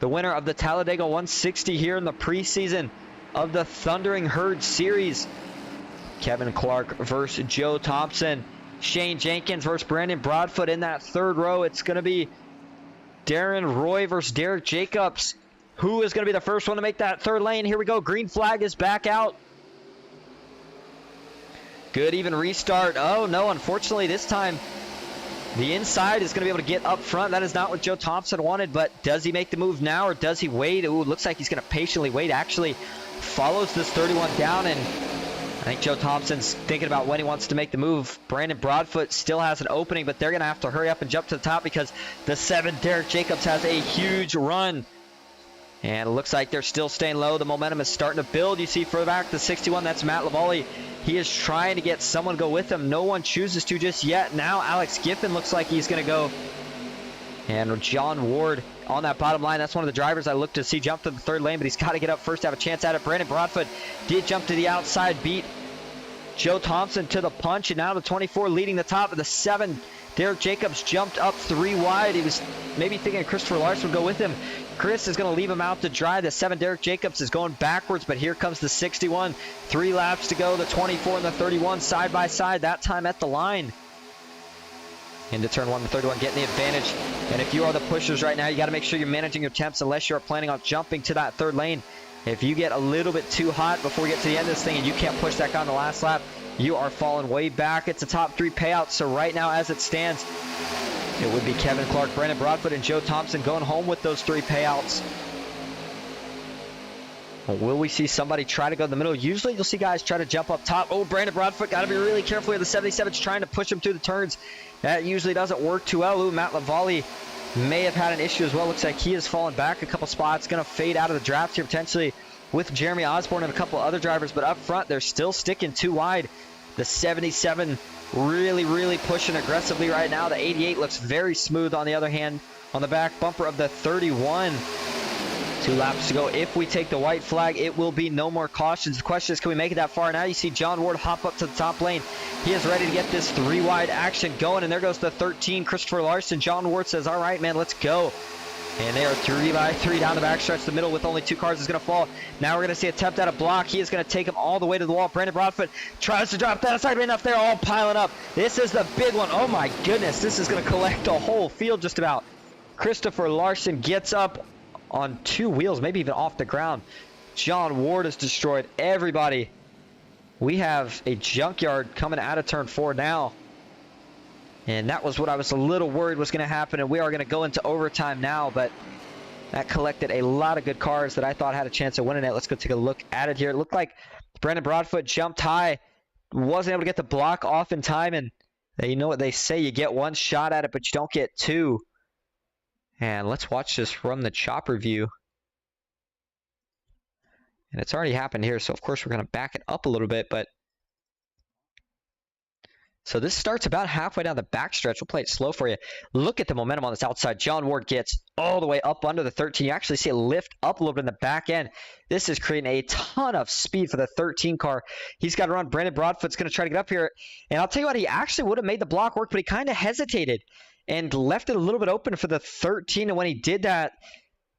the winner of the Talladega 160 here in the preseason of the Thundering Herd Series. Kevin Clark versus Joe Thompson. Shane Jenkins versus Brandon Broadfoot in that third row. It's going to be Darren Roy versus Derek Jacobs. Who is going to be the first one to make that third lane? Here we go. Green flag is back out. Good even restart. Oh, no. Unfortunately, this time the inside is going to be able to get up front. That is not what Joe Thompson wanted, but does he make the move now or does he wait? Ooh, looks like he's going to patiently wait. Actually follows this 31 down, and I think Joe Thompson's thinking about when he wants to make the move. Brandon Broadfoot still has an opening, but they're going to have to hurry up and jump to the top because the 7, Derek Jacobs, has a huge run. And it looks like they're still staying low. The momentum is starting to build. You see further back, the 61, that's Matt Lavallee. He is trying to get someone to go with him. No one chooses to just yet. Now Alex Giffen looks like he's going to go. And John Ward on that bottom line. That's one of the drivers I look to see jump to the third lane, but he's got to get up first to have a chance at it. Brandon Broadfoot did jump to the outside, beat Joe Thompson to the punch, and now the 24 leading the top of the 7. Derek Jacobs jumped up 3 wide. He was maybe thinking Christopher Larson would go with him. Chris is going to leave him out to dry. The 7, Derek Jacobs, is going backwards, but here comes the 61. 3 laps to go. The 24 and the 31 side by side, that time at the line. Into turn 1, the 31 getting the advantage. And if you are the pushers right now, you got to make sure you're managing your temps unless you're planning on jumping to that third lane. If you get a little bit too hot before we get to the end of this thing and you can't push that guy on the last lap, you are falling way back. It's a top 3 payout. So right now, as it stands, it would be Kevin Clark, Brandon Broadfoot, and Joe Thompson going home with those 3 payouts. Well, will we see somebody try to go in the middle? Usually you'll see guys try to jump up top. Oh, Brandon Broadfoot, got to be really careful here. The 77's trying to push him through the turns. That usually doesn't work too well. Ooh, Matt Lavallee may have had an issue as well. Looks like he has fallen back a couple spots. Going to fade out of the draft here potentially with Jeremy Osborne and a couple other drivers. But up front, they're still sticking 2 wide. The 77 really pushing aggressively right now. The 88 looks very smooth on the other hand. On the back bumper of the 31. 2 laps to go. If we take the white flag, it will be no more cautions. The question is, can we make it that far? Now you see John Ward hop up to the top lane. He is ready to get this 3 wide action going, and there goes the 13, Christopher Larson. John Ward says, all right, man, let's go. And they are 3 by 3 down the backstretch. The middle with only 2 cars is going to fall. Now we're going to see a attempt at a block. He is going to take him all the way to the wall. Brandon Broadfoot tries to drop that aside enough. They're all piling up. This is the big one. Oh, my goodness. This is going to collect the whole field just about. Christopher Larson gets up on 2 wheels, maybe even off the ground. John Ward has destroyed everybody. We have a junkyard coming out of turn 4 now. And that was what I was a little worried was going to happen, and we are going to go into overtime now, but that collected a lot of good cars that I thought had a chance of winning it. Let's go take a look at it here. It looked like Brandon Broadfoot jumped high, wasn't able to get the block off in time, and you know what they say, you get 1 shot at it, but you don't get 2. And let's watch this from the chopper view. And it's already happened here, so of course we're going to back it up a little bit, but So this starts about halfway down the backstretch. We'll play it slow for you. Look at the momentum on this outside. John Ward gets all the way up under the 13. You actually see it lift up a little bit in the back end. This is creating a ton of speed for the 13 car. He's got to run. Brandon Broadfoot's going to try to get up here. And I'll tell you what, he actually would have made the block work, but he kind of hesitated and left it a little bit open for the 13. And when he did that,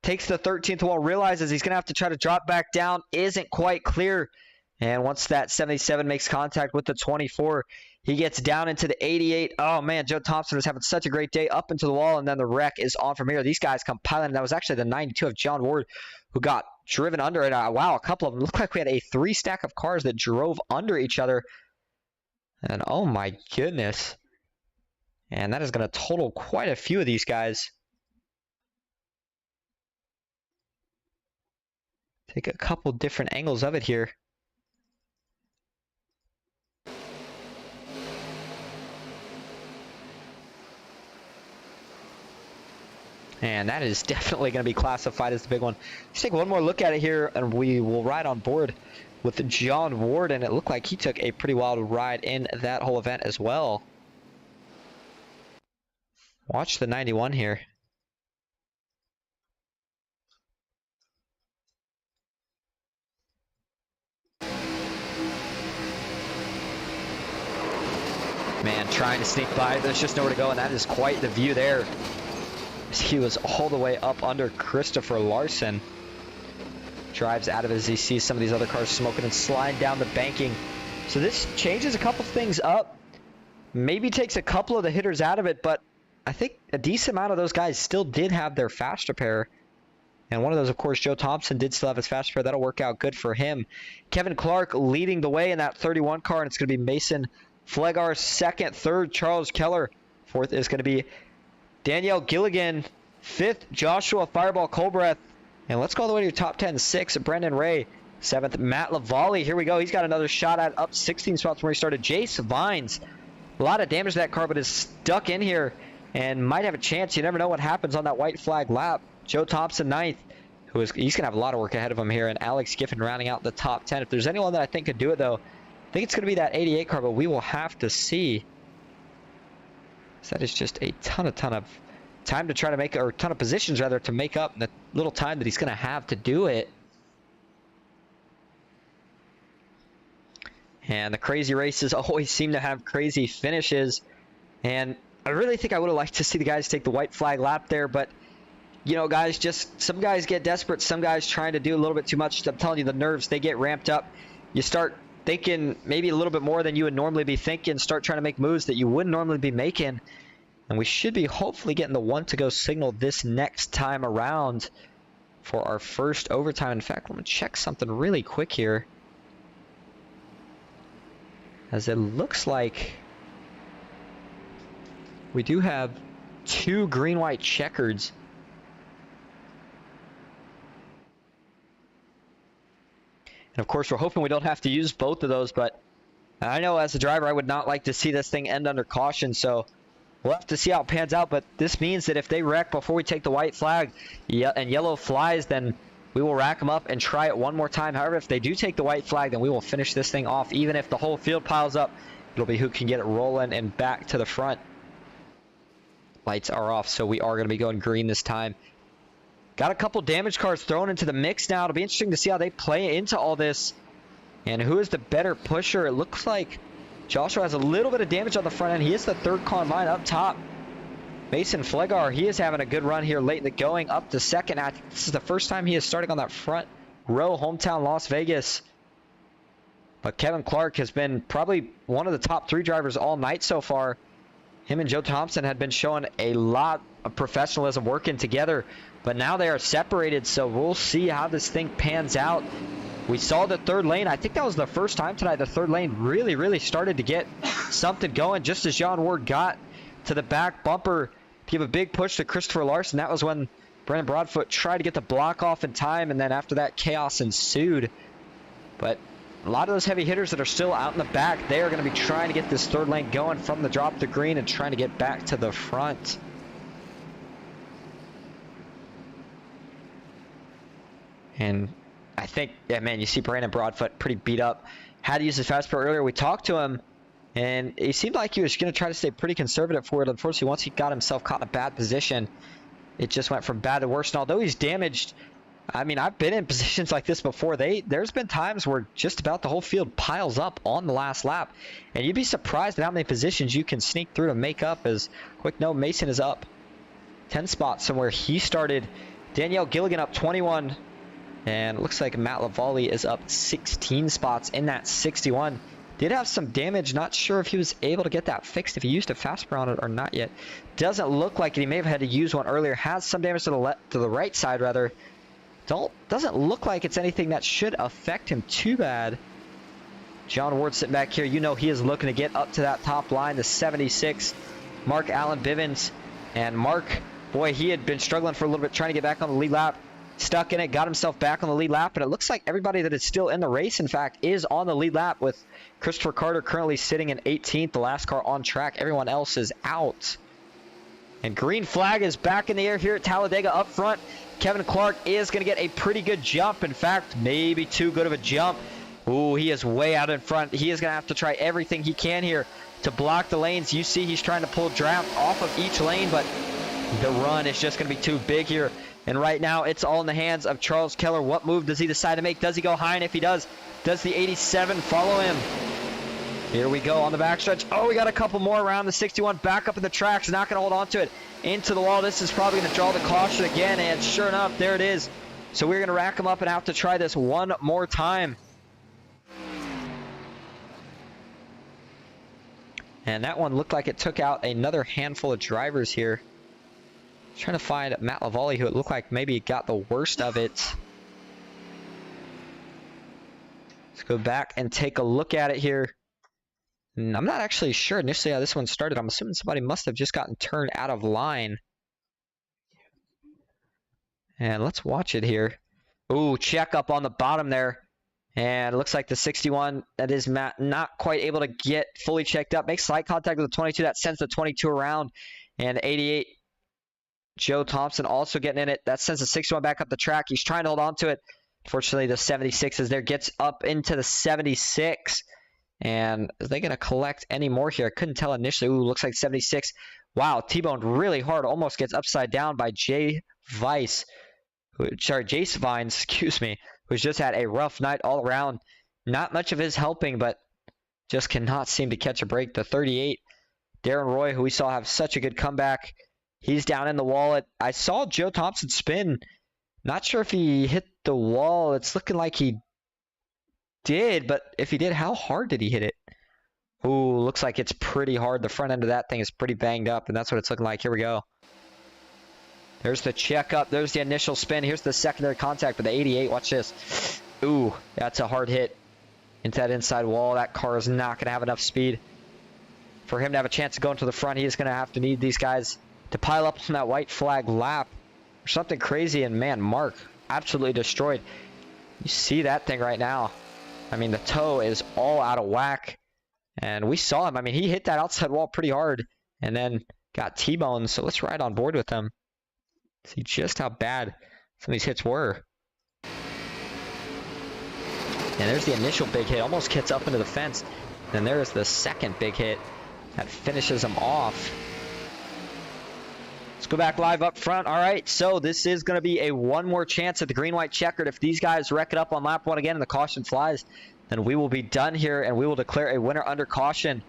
takes the 13th wall, realizes he's going to have to try to drop back down. Isn't quite clear. And once that 77 makes contact with the 24, he gets down into the 88. Oh, man, Joe Thompson was having such a great day up into the wall, and then the wreck is on from here. These guys come piling. That was actually the 92 of John Ward who got driven under it. Wow, a couple of them. Looked like we had a 3-stack of cars that drove under each other. And, oh, my goodness. And that is going to total quite a few of these guys. Take a couple different angles of it here. And that is definitely going to be classified as the big one. Let's take one more look at it here, and we will ride on board with John Ward. And it looked like he took a pretty wild ride in that whole event as well. Watch the 91 here. Man, trying to sneak by. There's just nowhere to go, and that is quite the view there. He was all the way up under Christopher Larson. Drives out of it as he sees some of these other cars smoking and sliding down the banking. So this changes a couple things up. Maybe takes a couple of the hitters out of it, but I think a decent amount of those guys still did have their fast repair. And one of those, of course, Joe Thompson did still have his fast repair. That'll work out good for him. Kevin Clark leading the way in that 31 car, and it's going to be Mason Flegar second, third, Charles Keller. Fourth is going to be Danielle Gilligan, fifth, Joshua Fireball Colbreth. And let's go all the way to your top 10. Sixth, Brendan Ray. Seventh, Matt Lavallee. Here we go. He's got another shot at up 16 spots from where he started. Jace Vines. A lot of damage to that car, but is stuck in here and might have a chance. You never know what happens on that white flag lap. Joe Thompson, ninth. He's going to have a lot of work ahead of him here. And Alex Giffen rounding out the top 10. If there's anyone that I think could do it, though, I think it's going to be that 88 car, but we will have to see. So that is just a ton of time to try to make, or a ton of positions rather, to make up the little time that he's going to have to do it. And the crazy races always seem to have crazy finishes. And I really think I would have liked to see the guys take the white flag lap there, but you know, guys, just some guys get desperate. Some guys trying to do a little bit too much. I'm telling you, the nerves, they get ramped up. You start thinking maybe a little bit more than you would normally be thinking, start trying to make moves that you wouldn't normally be making. And we should be hopefully getting the 1-to-go signal this next time around for our first overtime. In fact, let me check something really quick here, as it looks like we do have 2 green-white checkers. And of course, we're hoping we don't have to use both of those, but I know as a driver, I would not like to see this thing end under caution, so we'll have to see how it pans out. But this means that if they wreck before we take the white flag and yellow flies, then we will rack them up and try it one more time. However, if they do take the white flag, then we will finish this thing off. Even if the whole field piles up, it'll be who can get it rolling and back to the front. Lights are off, so we are going to be going green this time. Got a couple damage cars thrown into the mix now. It'll be interesting to see how they play into all this. And who is the better pusher? It looks like Joshua has a little bit of damage on the front end. He is the third car in line up top. Mason Flegar, he is having a good run here late in the going, up to second. I think this is the first time he is starting on that front row, hometown Las Vegas. But Kevin Clark has been probably one of the top 3 drivers all night so far. Him and Joe Thompson had been showing a lot of professionalism working together, but now they are separated, so we'll see how this thing pans out. We saw the third lane. I think that was the first time tonight the third lane really started to get something going, just as John Ward got to the back bumper to give a big push to Christopher Larson. That was when Brandon Broadfoot tried to get the block off in time, and then after that, chaos ensued. But a lot of those heavy hitters that are still out in the back, they are going to be trying to get this third lane going from the drop to green and trying to get back to the front. And I think, yeah, man, you see Brandon Broadfoot pretty beat up. Had to use his fast repair earlier. We talked to him, And it seemed like he was going to try to stay pretty conservative for it. Unfortunately, once he got himself caught in a bad position, it just went from bad to worse. And although he's damaged, I mean, I've been in positions like this before. There's been times where just about the whole field piles up on the last lap. And you'd be surprised at how many positions you can sneak through to make up. As quick note, Mason is up 10 spots from where he started. Danielle Gilligan up 21. And it looks like Matt Lavallee is up 16 spots in that 61. Did have some damage. Not sure if he was able to get that fixed, if he used a fastball on it or not yet. Doesn't look like it. He may have had to use one earlier. Has some damage to the right side, rather. Doesn't look like it's anything that should affect him too bad. John Ward sitting back here. You know he is looking to get up to that top line, the 76. Mark Allen Bivens. And Mark, boy, he had been struggling for a little bit, trying to get back on the lead lap. Stuck in it, got himself back on the lead lap, and it looks like everybody that is still in the race, in fact, is on the lead lap, with Christopher Carter currently sitting in 18th, the last car on track. Everyone else is out. And green flag is back in the air here at Talladega up front. Kevin Clark is going to get a pretty good jump. In fact, maybe too good of a jump. Ooh, he is way out in front. He is going to have to try everything he can here to block the lanes. You see he's trying to pull draft off of each lane, but the run is just going to be too big here. And right now, it's all in the hands of Charles Keller. What move does he decide to make? Does he go high? And if he does the 87 follow him? Here we go on the backstretch. Oh, we got a couple more around the 61. Back up in the tracks. Not going to hold on to it. Into the wall. This is probably going to draw the caution again. And sure enough, there it is. So we're going to rack him up and have to try this one more time. And that one looked like it took out another handful of drivers here. Trying to find Matt Lavallee, who it looked like maybe got the worst of it. Let's go back and take a look at it here. And I'm not actually sure initially how this one started. I'm assuming somebody must have just gotten turned out of line. And let's watch it here. Ooh, check up on the bottom there. And it looks like the 61, that is Matt, not quite able to get fully checked up. Makes slight contact with the 22. That sends the 22 around. And 88. Joe Thompson also getting in it. That sends the 61 back up the track. He's trying to hold on to it. Unfortunately, the 76 is there. Gets up into the 76. And are they going to collect any more here? I couldn't tell initially. Ooh, looks like 76. Wow, T-boned really hard. Almost gets upside down by Jace Vines, excuse me, who's just had a rough night all around. Not much of his helping, but just cannot seem to catch a break. The 38, Darren Roy, who we saw have such a good comeback. He's down in the wall. I saw Joe Thompson spin. Not sure if he hit the wall. It's looking like he did, but if he did, how hard did he hit it? Ooh, looks like it's pretty hard. The front end of that thing is pretty banged up, and that's what it's looking like. Here we go. There's the checkup. There's the initial spin. Here's the secondary contact with the 88. Watch this. Ooh, that's a hard hit into that inside wall. That car is not going to have enough speed for him to have a chance to go into the front. He is going to have to need these guys to pile up on that white flag lap or something crazy. And man, Mark absolutely destroyed. You see that thing right now. I mean, the toe is all out of whack. And we saw him. I mean, he hit that outside wall pretty hard and then got T-boned. So let's ride on board with him. See just how bad some of these hits were. And there's the initial big hit. Almost gets up into the fence. And there's the second big hit that finishes him off. Let's go back live up front. All right, so this is going to be a one more chance at the green-white checkered. If these guys wreck it up on lap one again and the caution flies, then we will be done here and we will declare a winner under caution.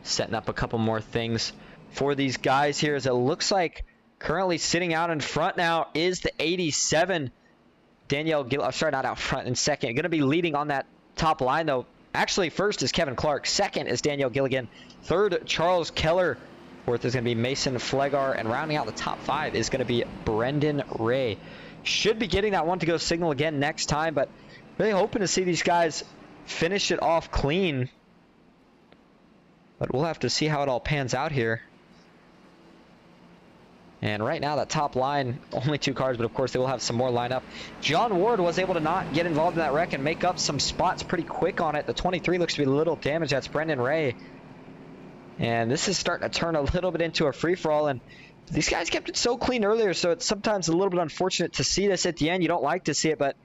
Setting up a couple more things for these guys here, as it looks like currently sitting out in front now is the 87. Danielle Gill, sorry, not out front, in second. Going to be leading on that top line, though. Actually, first is Kevin Clark. Second is Danielle Gilligan. Third, Charles Keller. Fourth is going to be Mason Flegar. And rounding out the top five is going to be Brendan Ray. Should be getting that one to go signal again next time, but really hoping to see these guys finish it off clean. But we'll have to see how it all pans out here. And right now, that top line, only two cars, but of course they will have some more lined up. John Ward was able to not get involved in that wreck and make up some spots pretty quick on it. The 23 looks to be a little damaged. That's Brendan Ray. And this is starting to turn a little bit into a free-for-all. And These guys kept it so clean earlier, so it's sometimes a little bit unfortunate to see this at the end. You don't like to see it, but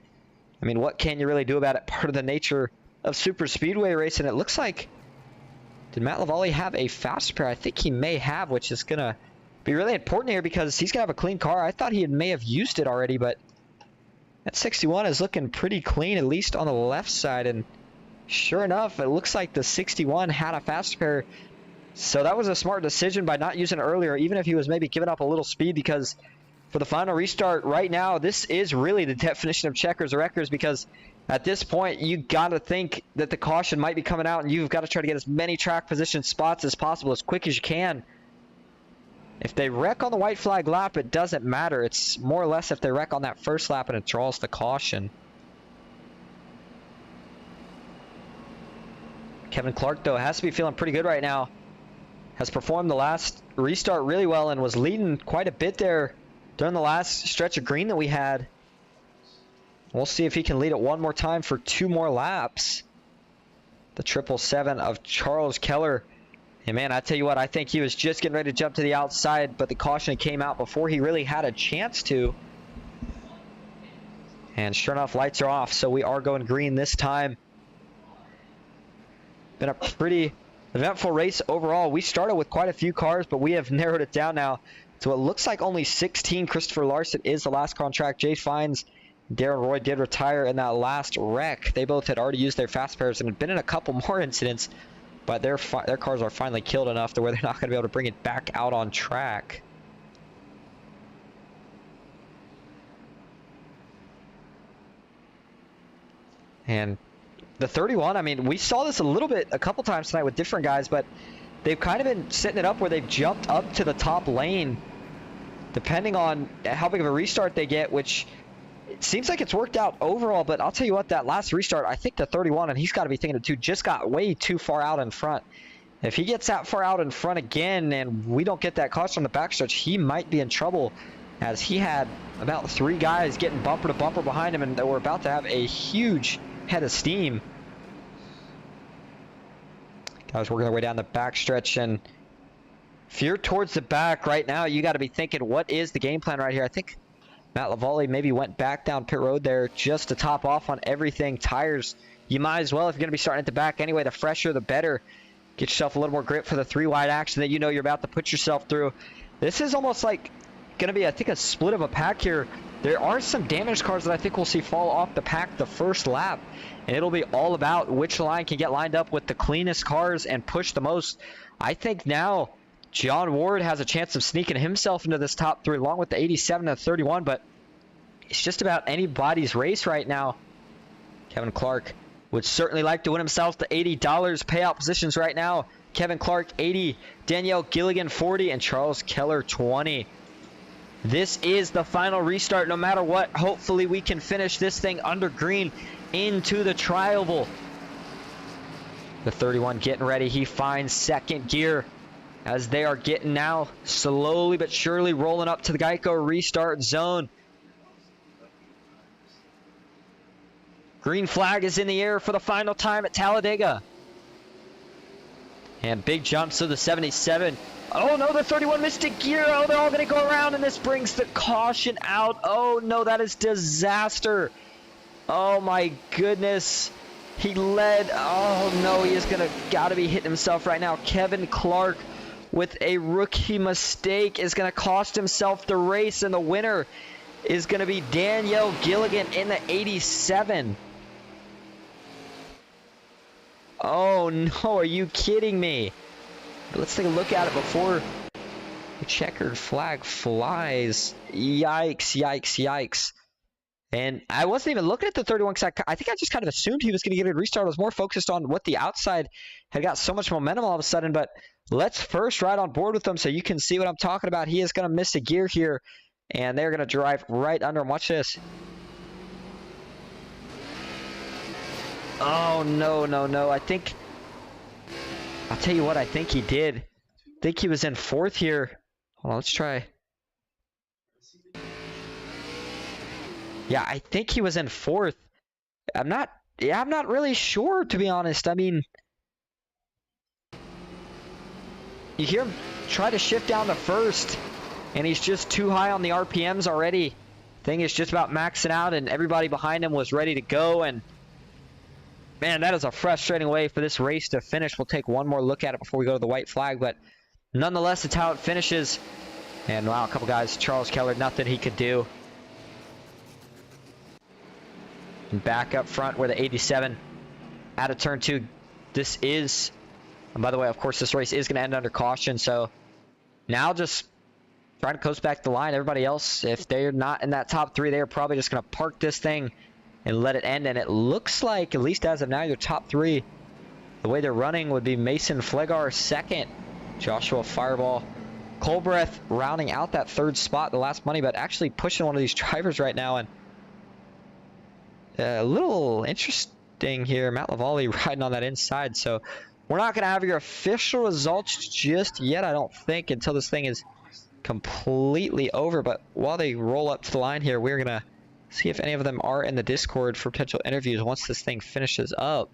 I mean, what can you really do about it? Part of the nature of super speedway racing. It looks like, did Matt Lavallee have a fast pair? I think he may have, which is going to be really important here because he's going to have a clean car. I thought he may have used it already, but that 61 is looking pretty clean, at least on the left side. And sure enough, it looks like the 61 had a fast pair. So that was a smart decision by not using it earlier, even if he was maybe giving up a little speed, because for the final restart right now, this is really the definition of checkers or wreckers, because at this point, you got to think that the caution might be coming out, and you've got to try to get as many track position spots as possible as quick as you can. If they wreck on the white flag lap, it doesn't matter. It's more or less if they wreck on that first lap and it draws the caution. Kevin Clark, though, has to be feeling pretty good right now. Has performed the last restart really well and was leading quite a bit there during the last stretch of green that we had. We'll see if he can lead it one more time for 2 more laps. The 777 of Charles Keller. And man, I tell you what, I think he was just getting ready to jump to the outside, but the caution came out before he really had a chance to. And sure enough, lights are off, so we are going green this time. Been a pretty eventful race overall. We started with quite a few cars, but we have narrowed it down now. So it looks like only 16. Christopher Larson is the last car on track. Jay Fines, Darren Roy did retire in that last wreck. They both had already used their fast pairs and had been in a couple more incidents, but their cars are finally killed enough to where they're not going to be able to bring it back out on track. And the 31, I mean, we saw this a couple times tonight with different guys, but they've kind of been setting it up where they've jumped up to the top lane, depending on how big of a restart they get, which it seems like it's worked out overall. But I'll tell you what, that last restart, I think the 31, and he's got to be thinking it too, just got way too far out in front. If he gets that far out in front again and we don't get that caution on the backstretch, he might be in trouble, as he had about 3 guys getting bumper to bumper behind him, and they were about to have a huge head of steam. Guys working their way down the backstretch, and if you're towards the back right now, you got to be thinking, what is the game plan right here? I think Matt Lavallee maybe went back down pit road there just to top off on everything. Tires, you might as well, if you're going to be starting at the back anyway, the fresher the better. Get yourself a little more grip for the 3-wide action that you know you're about to put yourself through. This is almost like going to be, I think, a split of a pack here. There are some damaged cars that I think we'll see fall off the pack the first lap, and it'll be all about which line can get lined up with the cleanest cars and push the most. I think now John Ward has a chance of sneaking himself into this top 3 along with the 87 and the 31, but it's just about anybody's race right now. Kevin Clark would certainly like to win himself the $80 payout positions right now. Kevin Clark 80, Danielle Gilligan 40, and Charles Keller 20. This is the final restart. No matter what, hopefully we can finish this thing under green into the tri-oval. The 31 getting ready. He finds second gear as they are getting now slowly but surely rolling up to the Geico restart zone. Green flag is in the air for the final time at Talladega. And big jumps to the 77. Oh no, the 31 missed a gear. Oh, they're all going to go around, and this brings the caution out. Oh no, that is disaster. Oh my goodness. He led. Oh no, he is going to got to be hitting himself right now. Kevin Clark with a rookie mistake is going to cost himself the race, and the winner is going to be Danielle Gilligan in the 87. Oh no, are you kidding me? Let's take a look at it before the checkered flag flies. Yikes, yikes, yikes. And I wasn't even looking at the 31 because I think I just kind of assumed he was going to get a restart. I was more focused on what the outside had got so much momentum all of a sudden. But let's first ride on board with them so you can see what I'm talking about. He is going to miss a gear here, and they're going to drive right under him. Watch this. Oh, no, no, no. I'll tell you what, I think he did. I think he was in 4th here. Hold on, let's try. Yeah, I think he was in 4th. I'm not really sure, to be honest. I mean, you hear him try to shift down to 1st. and he's just too high on the RPMs already. Thing is just about maxing out, and everybody behind him was ready to go. And man, that is a frustrating way for this race to finish. We'll take one more look at it before we go to the white flag, but nonetheless, it's how it finishes. And wow, a couple guys, Charles Keller, nothing he could do. And back up front where the 87 out of turn 2. This is, and by the way, of course, this race is going to end under caution. So now just trying to coast back the line. Everybody else, if they're not in that top 3, they're probably just going to park this thing and let it end. And it looks like, at least as of now, your top 3, the way they're running would be Mason Flegar second, Joshua Fireball Colbreth rounding out that 3rd spot, the last money, but actually pushing one of these drivers right now. And a little interesting here, Matt Lavallee riding on that inside. So we're not going to have your official results just yet, I don't think, until this thing is completely over. But while they roll up to the line here, we're going to see if any of them are in the Discord for potential interviews once this thing finishes up.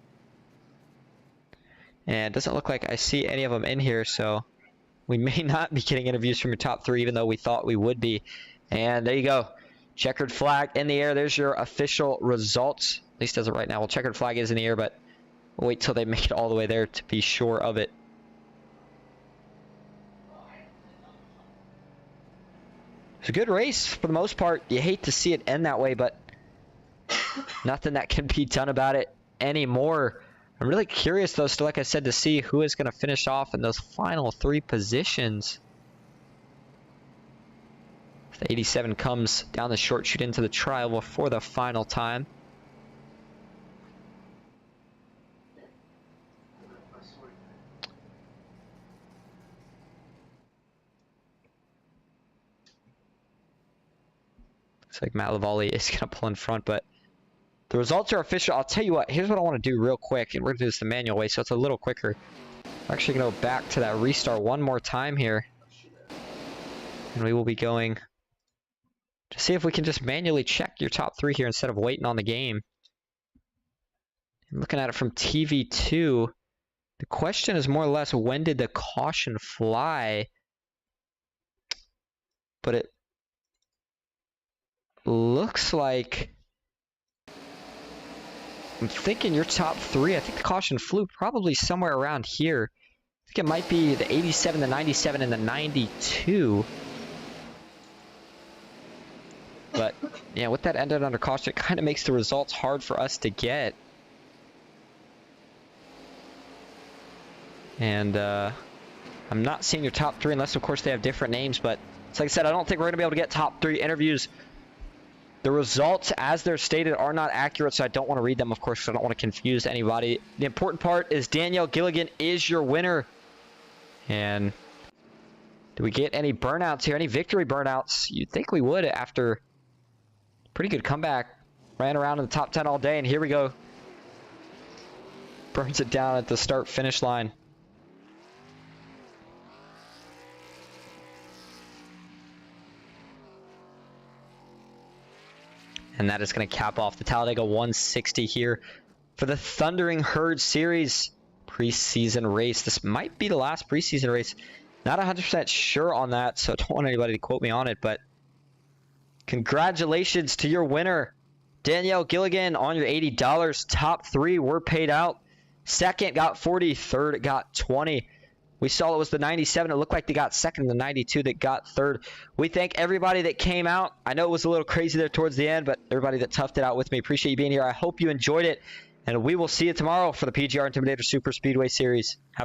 And it doesn't look like I see any of them in here, so we may not be getting interviews from your top 3, even though we thought we would be. And there you go. Checkered flag in the air. There's your official results. At least as of right now. Well, checkered flag is in the air, but we'll wait till they make it all the way there to be sure of it. It's a good race for the most part. You hate to see it end that way, but nothing that can be done about it anymore. I'm really curious, though, still, like I said, to see who is going to finish off in those final 3 positions. The 87 comes down the short chute into the trial before the final time. Looks like Matt Lavallee is going to pull in front, but the results are official. I'll tell you what, here's what I want to do real quick, and we're going to do this the manual way, so it's a little quicker. We're actually going to go back to that restart one more time here. And we will be going to see if we can just manually check your top 3 here instead of waiting on the game. And looking at it from TV2, the question is more or less, when did the caution fly? But it looks like, I'm thinking your top 3, I think the caution flew probably somewhere around here. I think it might be the 87, the 97, and the 92. But, yeah, with that ended under caution, it kind of makes the results hard for us to get. And I'm not seeing your top 3 unless, of course, they have different names. But, like I said, I don't think we're going to be able to get top 3 interviews. The results, as they're stated, are not accurate, so I don't want to read them, of course, because I don't want to confuse anybody. The important part is Danielle Gilligan is your winner. And do we get any burnouts here, any victory burnouts? You'd think we would after a pretty good comeback. Ran around in the top 10 all day, and here we go. Burns it down at the start-finish line. And that is going to cap off the Talladega 160 here for the Thundering Herd Series preseason race. This might be the last preseason race. Not 100% sure on that, so I don't want anybody to quote me on it, but congratulations to your winner, Danielle Gilligan, on your $80. Top 3 were paid out. Second got 40, third got 20. We saw it was the 97. It looked like they got second, and the 92 that got third. We thank everybody that came out. I know it was a little crazy there towards the end, but everybody that toughed it out with me, appreciate you being here. I hope you enjoyed it, and we will see you tomorrow for the PGR Intimidator Super Speedway Series. Have a